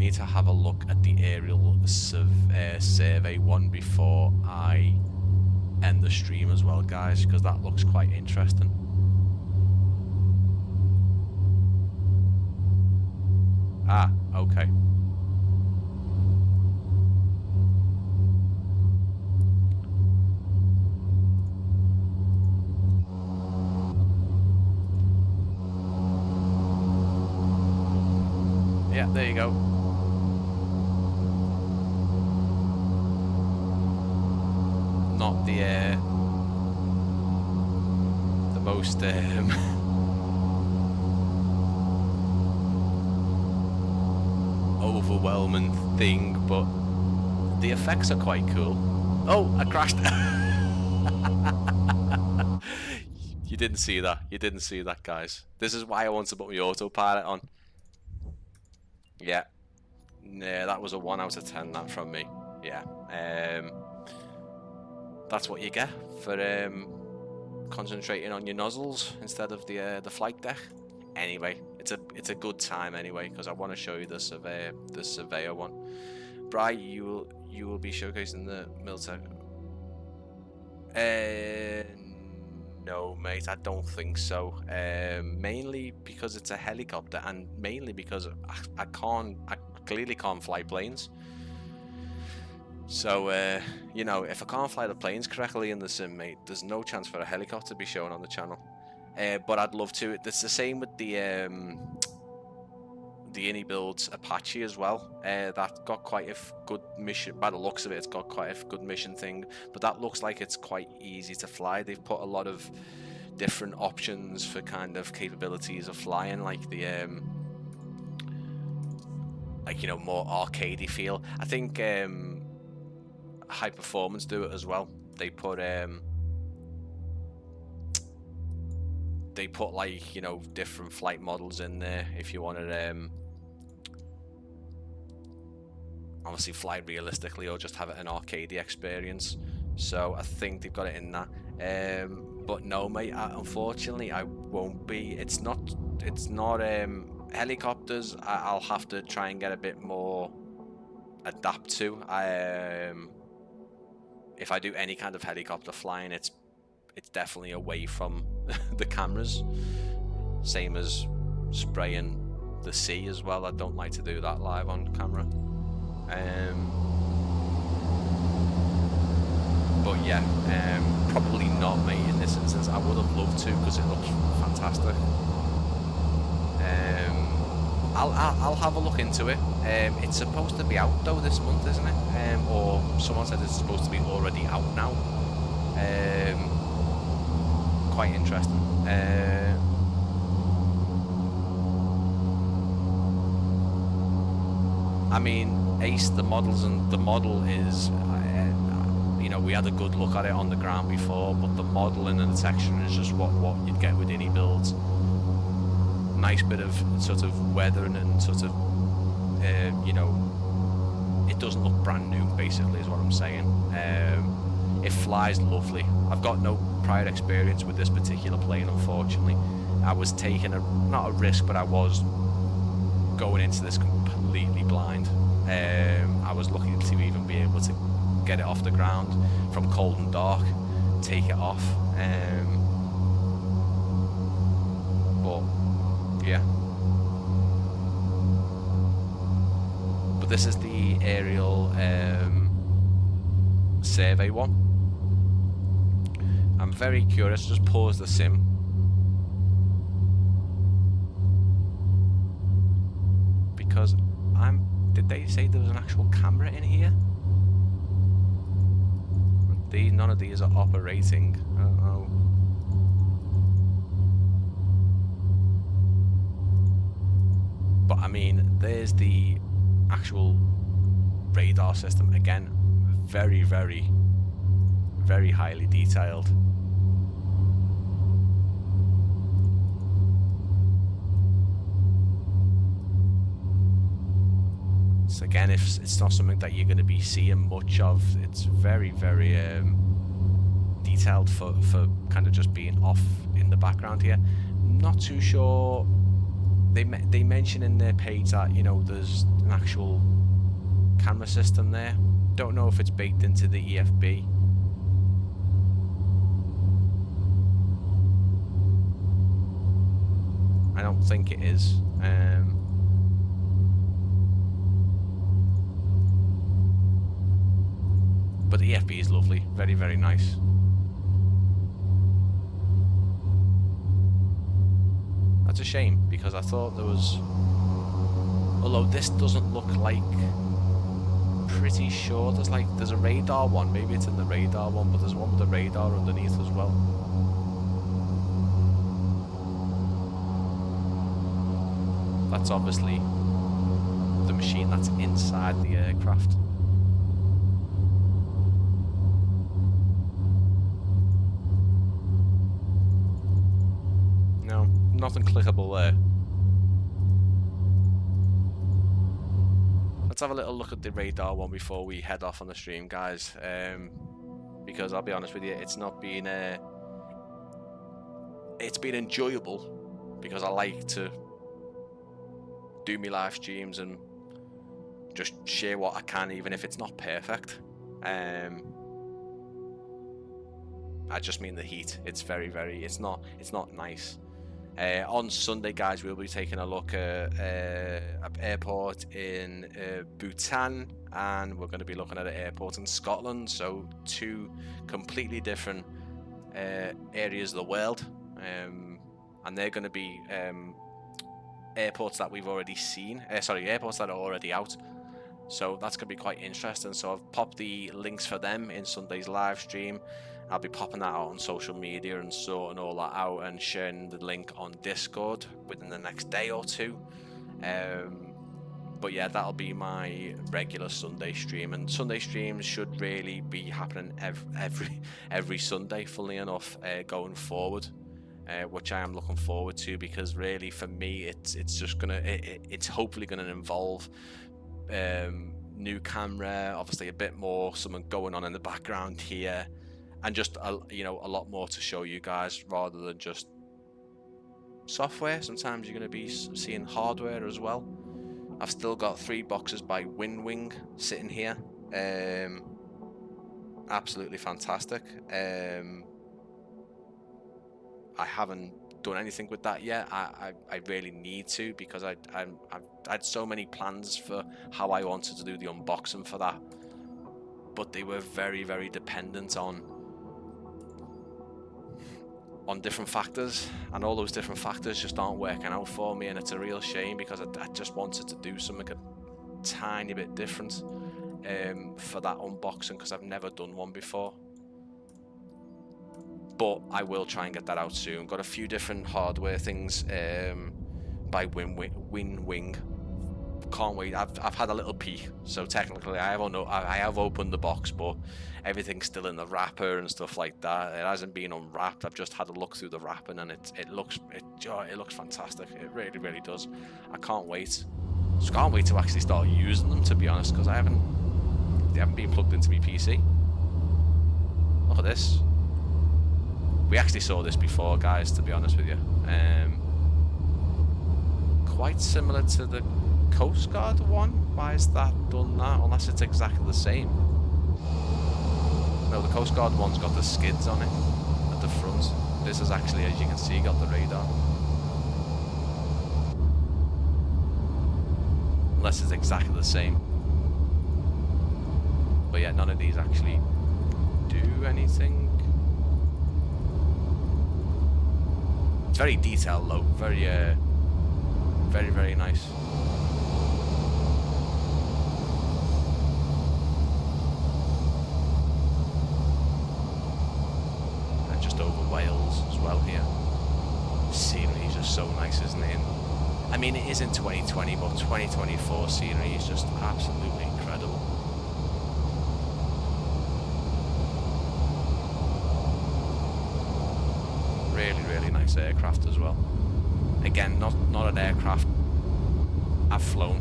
need to have a look at the aerial survey one before I end the stream as well, guys, because that looks quite interesting. Ah, okay. Yeah, there you go. Not the most overwhelming thing, but the effects are quite cool. Oh, I crashed. You didn't see that. You didn't see that, guys. This is why I want to put my autopilot on. Yeah. Yeah, that was a 1 out of 10, that from me. Yeah. That's what you get for concentrating on your nozzles instead of the flight deck. Anyway, it's a good time anyway, because I want to show you the surveyor one. Bri, you will be showcasing the Miltech. No, mate, I don't think so. Mainly because it's a helicopter, and mainly because I clearly can't fly planes. So, you know, if I can't fly the planes correctly in the sim, mate, there's no chance for a helicopter to be shown on the channel. But I'd love to. It's the same with the iniBuilds Apache as well. That got quite a good mission. By the looks of it, it's got quite a good mission thing. But that looks like it's quite easy to fly. They've put a lot of different options for kind of capabilities of flying, like the like, you know, more arcadey feel. I think High Performance do it as well. They put like, you know, different flight models in there if you want to obviously fly realistically or just have it an arcadey experience. So I think they've got it in that. But no, mate, unfortunately I won't be. It's not helicopters. I'll have to try and get a bit more adapt to. If I do any kind of helicopter flying, it's definitely away from the cameras. Same as spraying the sea as well. I don't like to do that live on camera. But yeah, probably not, mate, in this instance. I would have loved to, because it looks fantastic. I'll have a look into it. It's supposed to be out though this month, isn't it? Or someone said it's supposed to be already out now. Quite interesting. I mean, Ace, the model is, you know, we had a good look at it on the ground before, but the modelling and the texture is just what you'd get with iniBuilds. Nice bit of sort of weathering and sort of, you know, it doesn't look brand new, basically, is what I'm saying. It flies lovely. I've got no prior experience with this particular plane, unfortunately. I was taking not a risk, but I was going into this completely blind. I was lucky to even be able to get it off the ground from cold and dark, take it off. But yeah. But this is the aerial survey one. I'm very curious. Just pause the sim. Because did they say there was an actual camera in here? None of these are operating. Uh-oh. But I mean, there's the actual radar system. Again, very, very, very highly detailed. So again, if it's not something that you're going to be seeing much of, it's very, very detailed for kind of just being off in the background here. Not too sure. They mention in their page that, you know, there's an actual camera system there. Don't know if it's baked into the EFB. I don't think it is. But the EFB is lovely, very, very nice. That's a shame, because I thought there was, although this doesn't look like, pretty sure there's a radar one, maybe it's in the radar one, but there's one with a radar underneath as well. That's obviously the machine that's inside the aircraft. No, nothing clickable there. Let's have a little look at the radar one before we head off on the stream, guys. Because I'll be honest with you, it's not been it's been enjoyable, because I like to do my live streams and just share what I can, even if it's not perfect. I just mean the heat. It's very, very, it's not nice. On Sunday, guys, we'll be taking a look at an airport in Bhutan, and we're going to be looking at an airport in Scotland. So two completely different areas of the world, and they're going to be airports that we've already seen. Airports that are already out. So that's going to be quite interesting. So I've popped the links for them in Sunday's live stream. I'll be popping that out on social media and sorting all that out and sharing the link on Discord within the next day or two. But yeah, that'll be my regular Sunday stream, and Sunday streams should really be happening every Sunday, funnily enough, going forward, which I am looking forward to, because really for me it's just gonna it's hopefully gonna involve new camera, obviously a bit more, something going on in the background here, and just a lot more to show you guys rather than just software. Sometimes you're going to be seeing hardware as well. I've still got 3 boxes by WinWing sitting here, absolutely fantastic. I haven't done anything with that yet. I really need to, because I had so many plans for how I wanted to do the unboxing for that, but they were very, very dependent on different factors, and all those different factors just aren't working out for me, and it's a real shame, because I just wanted to do something a tiny bit different for that unboxing, because I've never done one before. But I will try and get that out soon. Got a few different hardware things by WinWing. Can't wait. I've had a little peek, so technically I have opened the box, but everything's still in the wrapper and stuff like that. It hasn't been unwrapped. I've just had a look through the wrapping, and it looks fantastic. It really, really does. I can't wait. Just can't wait to actually start using them, to be honest, because they haven't been plugged into my PC. Look at this. We actually saw this before, guys, to be honest with you. Quite similar to the Coast Guard one. Why is that done that? Unless it's exactly the same. No, the Coast Guard one's got the skids on it at the front. This is actually, as you can see, got the radar. Unless it's exactly the same. But yeah, none of these actually do anything. It's very detailed though, very, very nice. And just over Wales as well here. Scenery is just so nice, isn't it? I mean, it is in 2020, but 2024 scenery is just absolutely incredible. Really, really nice aircraft as well. Again, not an aircraft I've flown.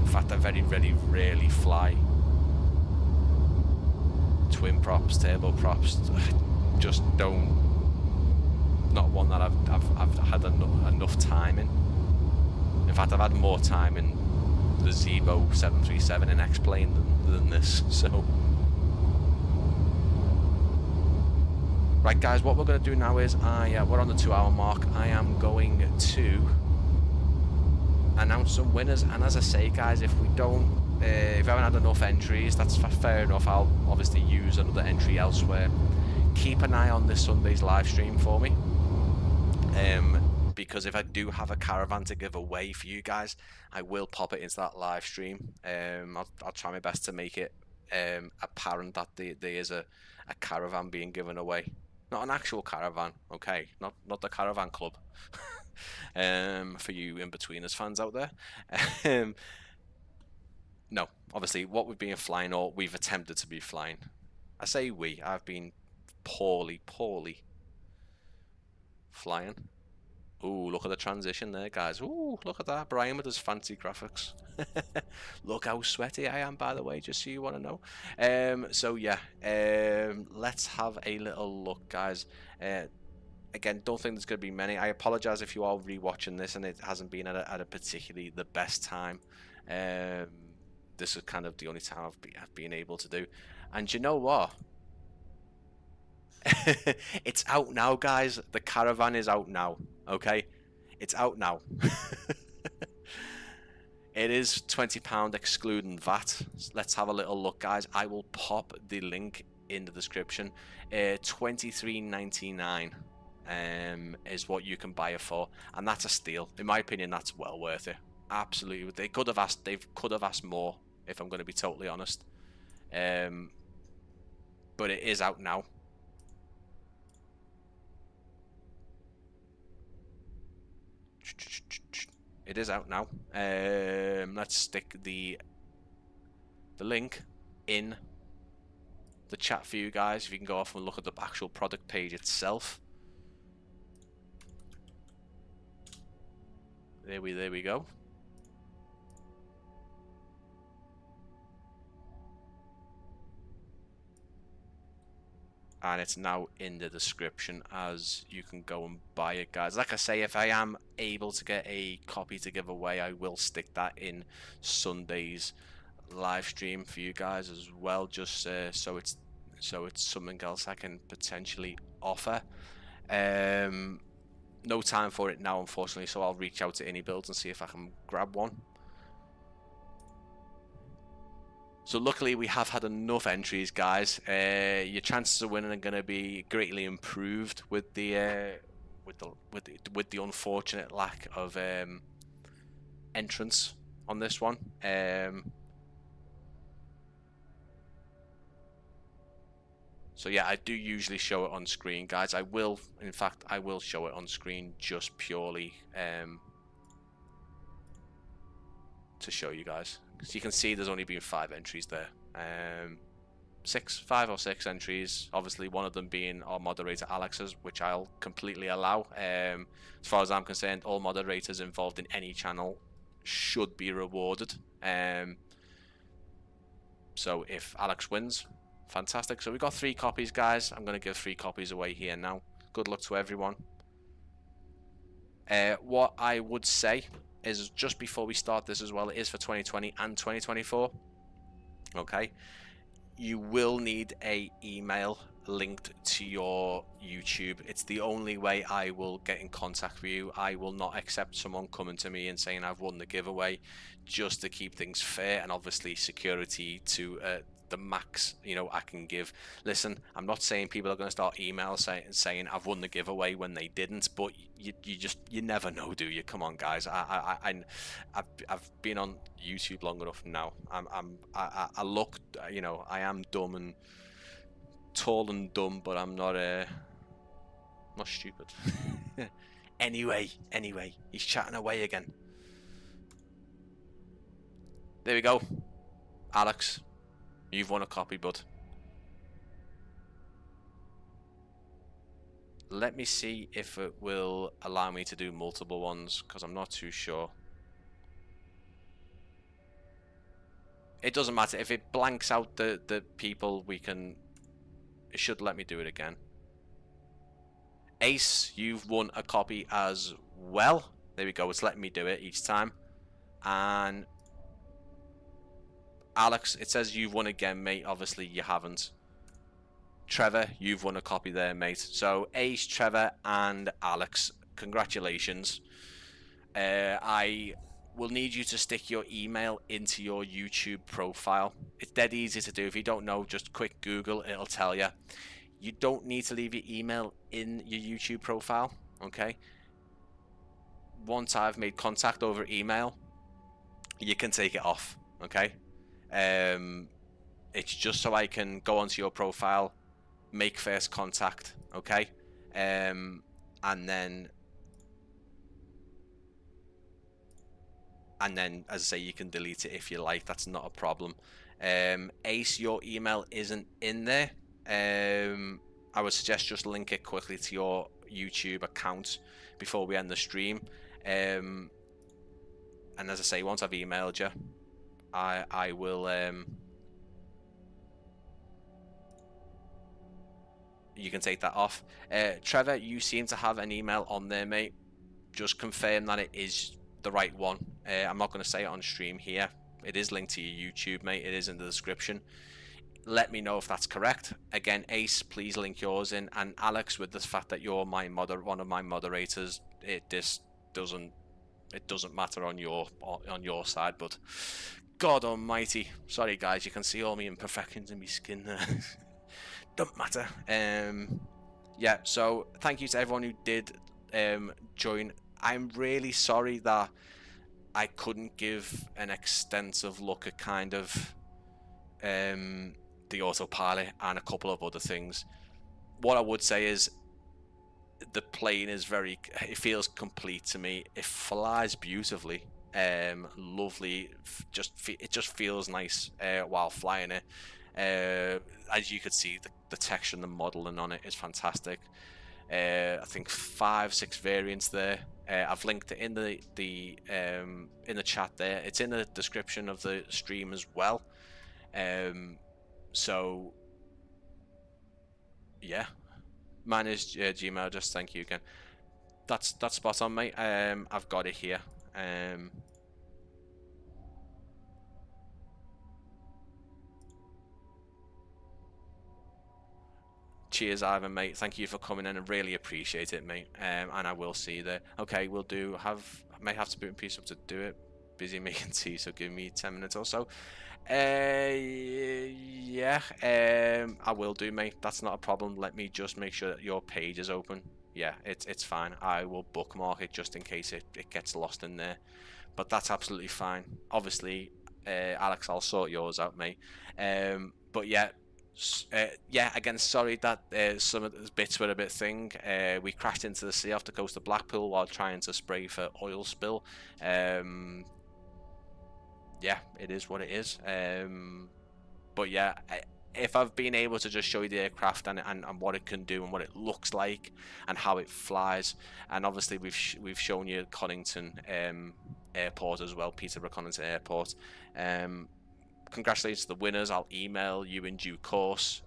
In fact, I very, very rarely fly twin props, turbo props. Just don't. Not one that I've had enough time in. In fact, I've had more time in the Zebo 737 in X-Plane than this, so... Right guys, what we're going to do now is, we're on the 2-hour mark. I am going to announce some winners, and as I say guys, if we haven't had enough entries, that's fair enough. I'll obviously use another entry elsewhere. Keep an eye on this Sunday's live stream for me, because if I do have a caravan to give away for you guys, I will pop it into that live stream. I'll try my best to make it apparent that there is a caravan being given away. Not an actual caravan, okay? Not the caravan club. For you in-betweeners fans out there. No, obviously what we've been flying, or we've attempted to be flying. I say I've been poorly flying. Ooh, look at the transition there, guys. Ooh, look at that. Brian with his fancy graphics. Look how sweaty I am, by the way, just so you want to know. So yeah, let's have a little look, guys. Again, don't think there's going to be many. I apologize if you are rewatching this and it hasn't been at a particularly the best time. This is kind of the only time I've been able to do. And you know what? It's out now, guys. The caravan is out now. Okay, it's out now. It is £20 excluding VAT. Let's have a little look, guys. I will pop the link in the description. $23.99 is what you can buy it for, and that's a steal. In my opinion, that's well worth it. Absolutely. They could have asked more, if I'm going to be totally honest. But it is out now. It is out now. Let's stick the link in the chat for you guys. If you can go off and look at the actual product page itself. There we go. And it's now in the description, as you can go and buy it, guys. Like I say, if I am able to get a copy to give away, I will stick that in Sunday's live stream for you guys as well, just so it's something else I can potentially offer. No time for it now, unfortunately, so I'll reach out to iniBuilds and see if I can grab one. So luckily we have had enough entries, guys. Your chances of winning are going to be greatly improved with the unfortunate lack of entrance on this one. So yeah, I do usually show it on screen, guys. In fact, I will show it on screen just purely to show you guys. So you can see there's only been 5 entries there. 5 or 6 entries. Obviously, one of them being our moderator Alex's, which I'll completely allow. As far as I'm concerned, all moderators involved in any channel should be rewarded. So if Alex wins, fantastic. So we've got 3 copies, guys. I'm going to give 3 copies away here now. Good luck to everyone. What I would say is, just before we start this as well, it is for 2020 and 2024. Okay, you will need a email linked to your YouTube. It's the only way I will get in contact with you. I will not accept someone coming to me and saying I've won the giveaway, just to keep things fair and obviously security to the max, you know, I can give. Listen, I'm not saying people are going to start emails saying I've won the giveaway when they didn't, but you never know, do you? Come on, guys. I've been on YouTube long enough now. I look, you know, I am dumb and tall and dumb, but I'm not stupid. Anyway, he's chatting away again. There we go, Alex. You've won a copy, bud. Let me see if it will allow me to do multiple ones, because I'm not too sure. It doesn't matter. If it blanks out the people, it should let me do it again. Ace, you've won a copy as well. There we go. It's letting me do it each time. And Alex, it says you've won again, mate. Obviously, you haven't. Trevor, you've won a copy there, mate. So, Ace, Trevor, and Alex, congratulations. I will need you to stick your email into your YouTube profile. It's dead easy to do. If you don't know, just quick Google, it'll tell you. You don't need to leave your email in your YouTube profile, okay? Once I've made contact over email, you can take it off, okay? It's just so I can go onto your profile, make first contact, okay? And then, as I say, you can delete it if you like. That's not a problem. Ace, your email isn't in there. I would suggest just link it quickly to your YouTube account before we end the stream. And as I say, once I've emailed you, I will. You can take that off. Trevor, you seem to have an email on there, mate. Just confirm that it is the right one. I'm not going to say it on stream here. It is linked to your YouTube, mate. It is in the description. Let me know if that's correct. Again, Ace, please link yours in. And Alex, with the fact that you're my one of my moderators, it doesn't matter on your side. But God Almighty, sorry guys, you can see all my imperfections in my skin there. Don't matter. Yeah. So thank you to everyone who did join. I'm really sorry that I couldn't give an extensive look at kind of the autopilot and a couple of other things. What I would say is the plane is it feels complete to me. It flies beautifully, lovely. It just feels nice while flying it. As you could see, the texture and the modeling on it is fantastic. I think 5-6 variants there. I've linked it in the chat there. It's in the description of the stream as well. So yeah, mine is Gmail. Just thank you again. That's spot on, mate. I've got it here. Cheers, Ivan, mate. Thank you for coming in. I really appreciate it, mate. And I will see you there. Okay, we'll do. May have to boot and piece up to do it. Busy making tea, so give me 10 minutes or so. Yeah. I will do, mate. That's not a problem. Let me just make sure that your page is open. Yeah, it's fine. I will bookmark it just in case it gets lost in there. But that's absolutely fine. Obviously, Alex, I'll sort yours out, mate. But yeah. Yeah, again, sorry that some of the bits were a bit thing. We crashed into the sea off the coast of Blackpool while trying to spray for oil spill. Yeah, it is what it is. But yeah, if I've been able to just show you the aircraft and what it can do and what it looks like and how it flies, and obviously we've shown you Conington Airport as well, Peterborough Conington Airport. Congratulations to the winners. I'll email you in due course.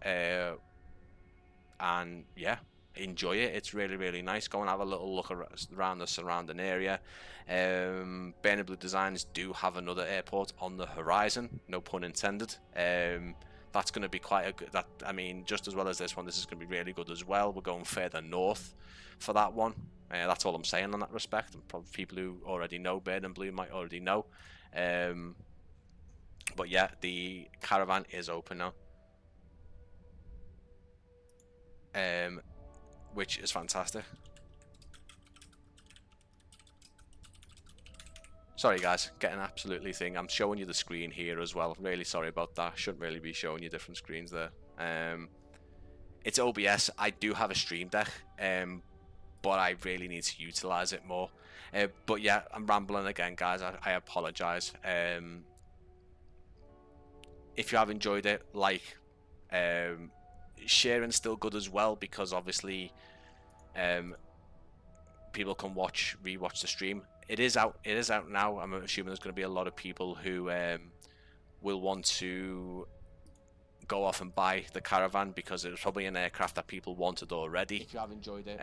And yeah, enjoy it. It's really, really nice. Go and have a little look around the surrounding area. Burning Blue Designs do have another airport on the horizon, no pun intended. That's going to be quite a good, I mean, just as well as this one, this is going to be really good as well. We're going further north for that one. That's all I'm saying on that respect. And probably people who already know Burning Blue might already know. But yeah, the Caravan is open now, which is fantastic. Sorry guys, getting absolutely thing. I'm showing you the screen here as well. Really sorry about that. Shouldn't really be showing you different screens there. It's OBS. I do have a Stream Deck, but I really need to utilize it more. But yeah, I'm rambling again, guys. I apologize. If you have enjoyed it, sharing's still good as well, because obviously people can rewatch the stream. It is out now. I'm assuming there's going to be a lot of people who will want to go off and buy the Caravan, because it was probably an aircraft that people wanted already. If you have enjoyed it,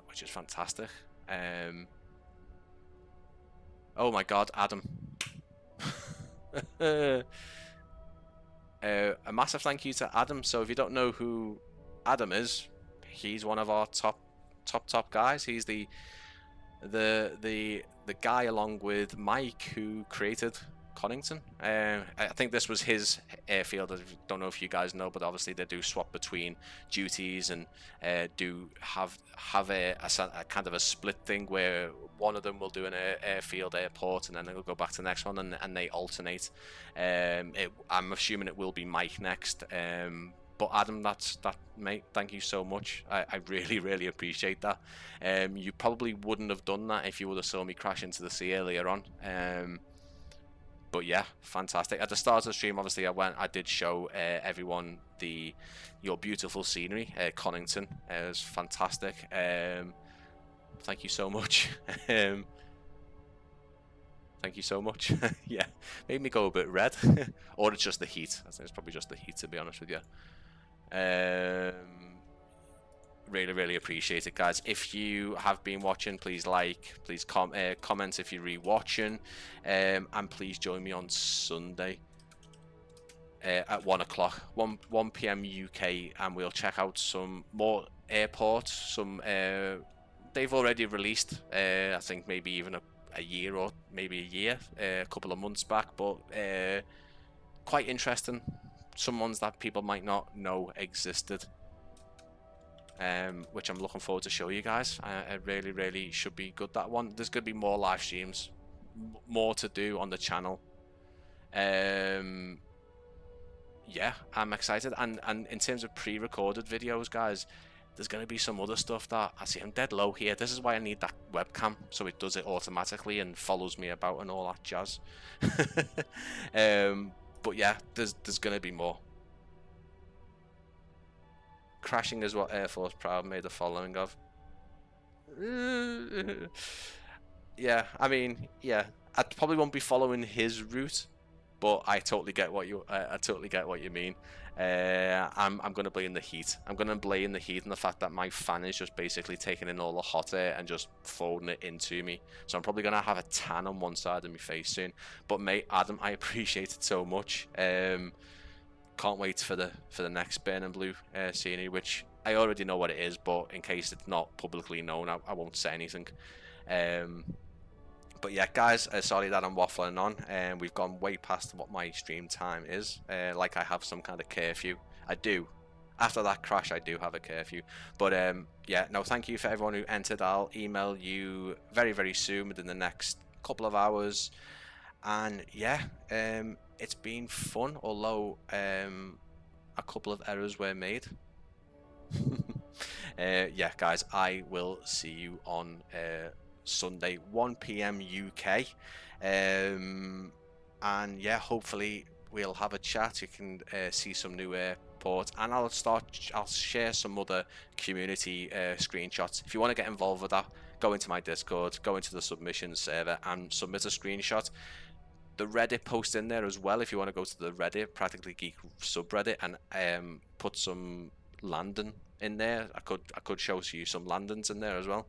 which is fantastic. Oh my God, Adam. A massive thank you to Adam. So if you don't know who Adam is, he's one of our top guys. He's the guy along with Mike who created Conington. I think this was his airfield. I don't know if you guys know, but obviously they do swap between duties and do have a kind of a split thing where one of them will do an airfield airport and then they'll go back to the next one, and they alternate. I'm assuming it will be Mike next. But Adam, mate, thank you so much. I really appreciate that. You probably wouldn't have done that if you would have saw me crash into the sea earlier on. But yeah, fantastic. At the start of the stream, obviously, I did show everyone your beautiful scenery, Conington. It was fantastic. Thank you so much. Thank you so much. Yeah, made me go a bit red. Or it's just the heat. I think it's probably just the heat, to be honest with you. Really appreciate it, guys. If you have been watching, please comment if you're re-watching, and please join me on Sunday at 1 o'clock, 1 p.m. UK, and we'll check out some more airports. They've already released, I think maybe even a year or maybe a year, a couple of months back, but quite interesting. Some ones that people might not know existed, which I'm looking forward to show you guys. It really should be good, that one. There's going to be more live streams, more to do on the channel. Yeah, I'm excited. And in terms of pre-recorded videos, guys, there's going to be some other stuff that I see. I'm dead low here. This is why I need that webcam, so it does it automatically and follows me about and all that jazz. But yeah, there's going to be more. Crashing is what Air Force Proud made the following of. Yeah, I mean, yeah, I probably won't be following his route, but I totally get what you mean. I'm gonna blame the heat. I'm gonna blame the heat and the fact that my fan is just basically taking in all the hot air and just folding it into me. So I'm probably gonna have a tan on one side of my face soon. But mate, Adam, I appreciate it so much. Can't wait for the next Burning Blue scenery, which I already know what it is, but in case it's not publicly known, I won't say anything. But yeah, guys, sorry that I'm waffling on, and we've gone way past what my stream time is. Like I have some kind of curfew. I do. After that crash, I do have a curfew. But yeah, no, thank you for everyone who entered. I'll email you very soon, within the next couple of hours. And yeah, it's been fun, although a couple of errors were made. Yeah, guys, I will see you on Sunday, 1 p.m. UK, and yeah, hopefully we'll have a chat. You can see some new airports, and I'll share some other community screenshots. If you want to get involved with that, go into my Discord, go into the submissions server and submit a screenshot. The Reddit post in there as well, if you want to go to the Reddit, Practically Geek subreddit, and put some landing in there. I could show you some landings in there as well.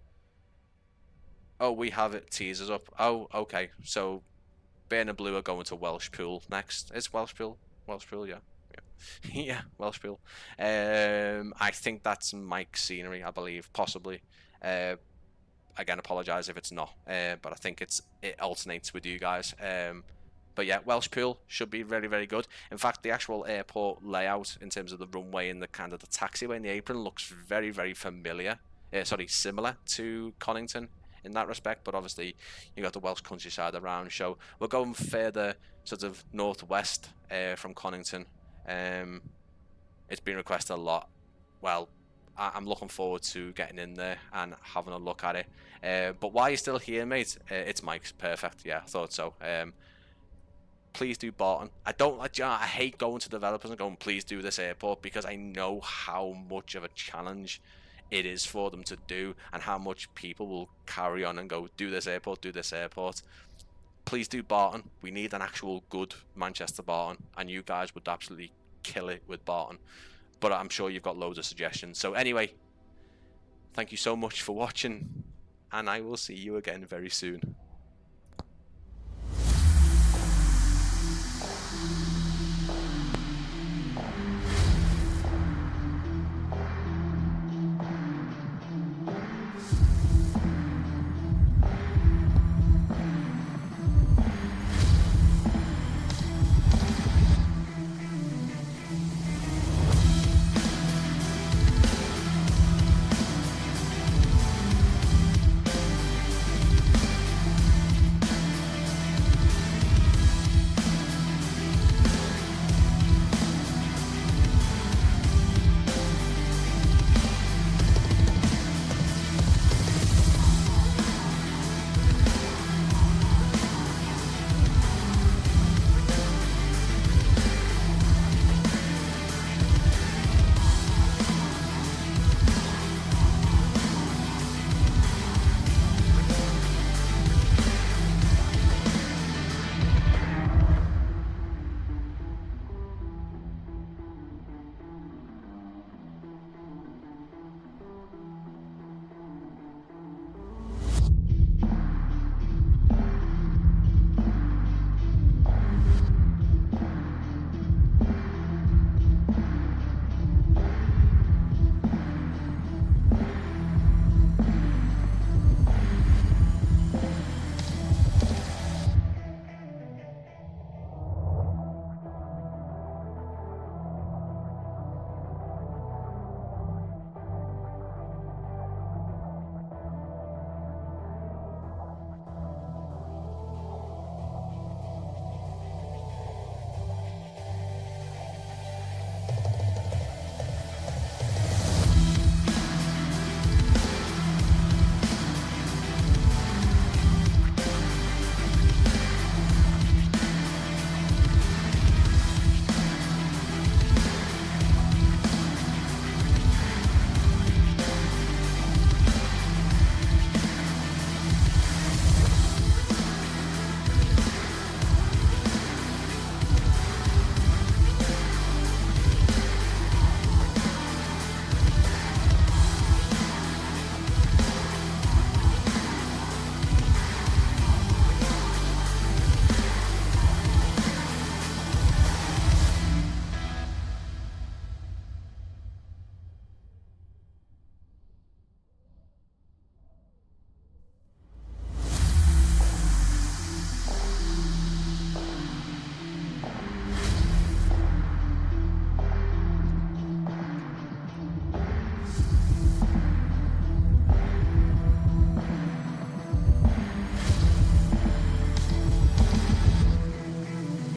Oh, we have it teasers up. Oh, okay. So Burning Blue are going to Welsh Pool next. It's Welsh Pool, yeah. Yeah, Welsh Pool. I think that's Mike's scenery, I believe, possibly. Again, apologise if it's not, but I think it alternates with you guys. But yeah, Welsh Pool should be very good. In fact, the actual airport layout in terms of the runway and the kind of the taxiway and the apron looks very familiar. Similar to Conington in that respect, but obviously you got the Welsh countryside around. So we're going further sort of northwest from Conington. It's been requested a lot. Well, I'm looking forward to getting in there and having a look at it. But while you're still here, mate, it's Mike's. Perfect. Yeah, I thought so. Please do Barton. I hate going to developers and going, please do this airport, because I know how much of a challenge it is for them to do, and how much people will carry on and go, do this airport, do this airport. Please do Barton. We need an actual good Manchester Barton, and you guys would absolutely kill it with Barton. But I'm sure you've got loads of suggestions. So anyway, thank you so much for watching, and I will see you again very soon.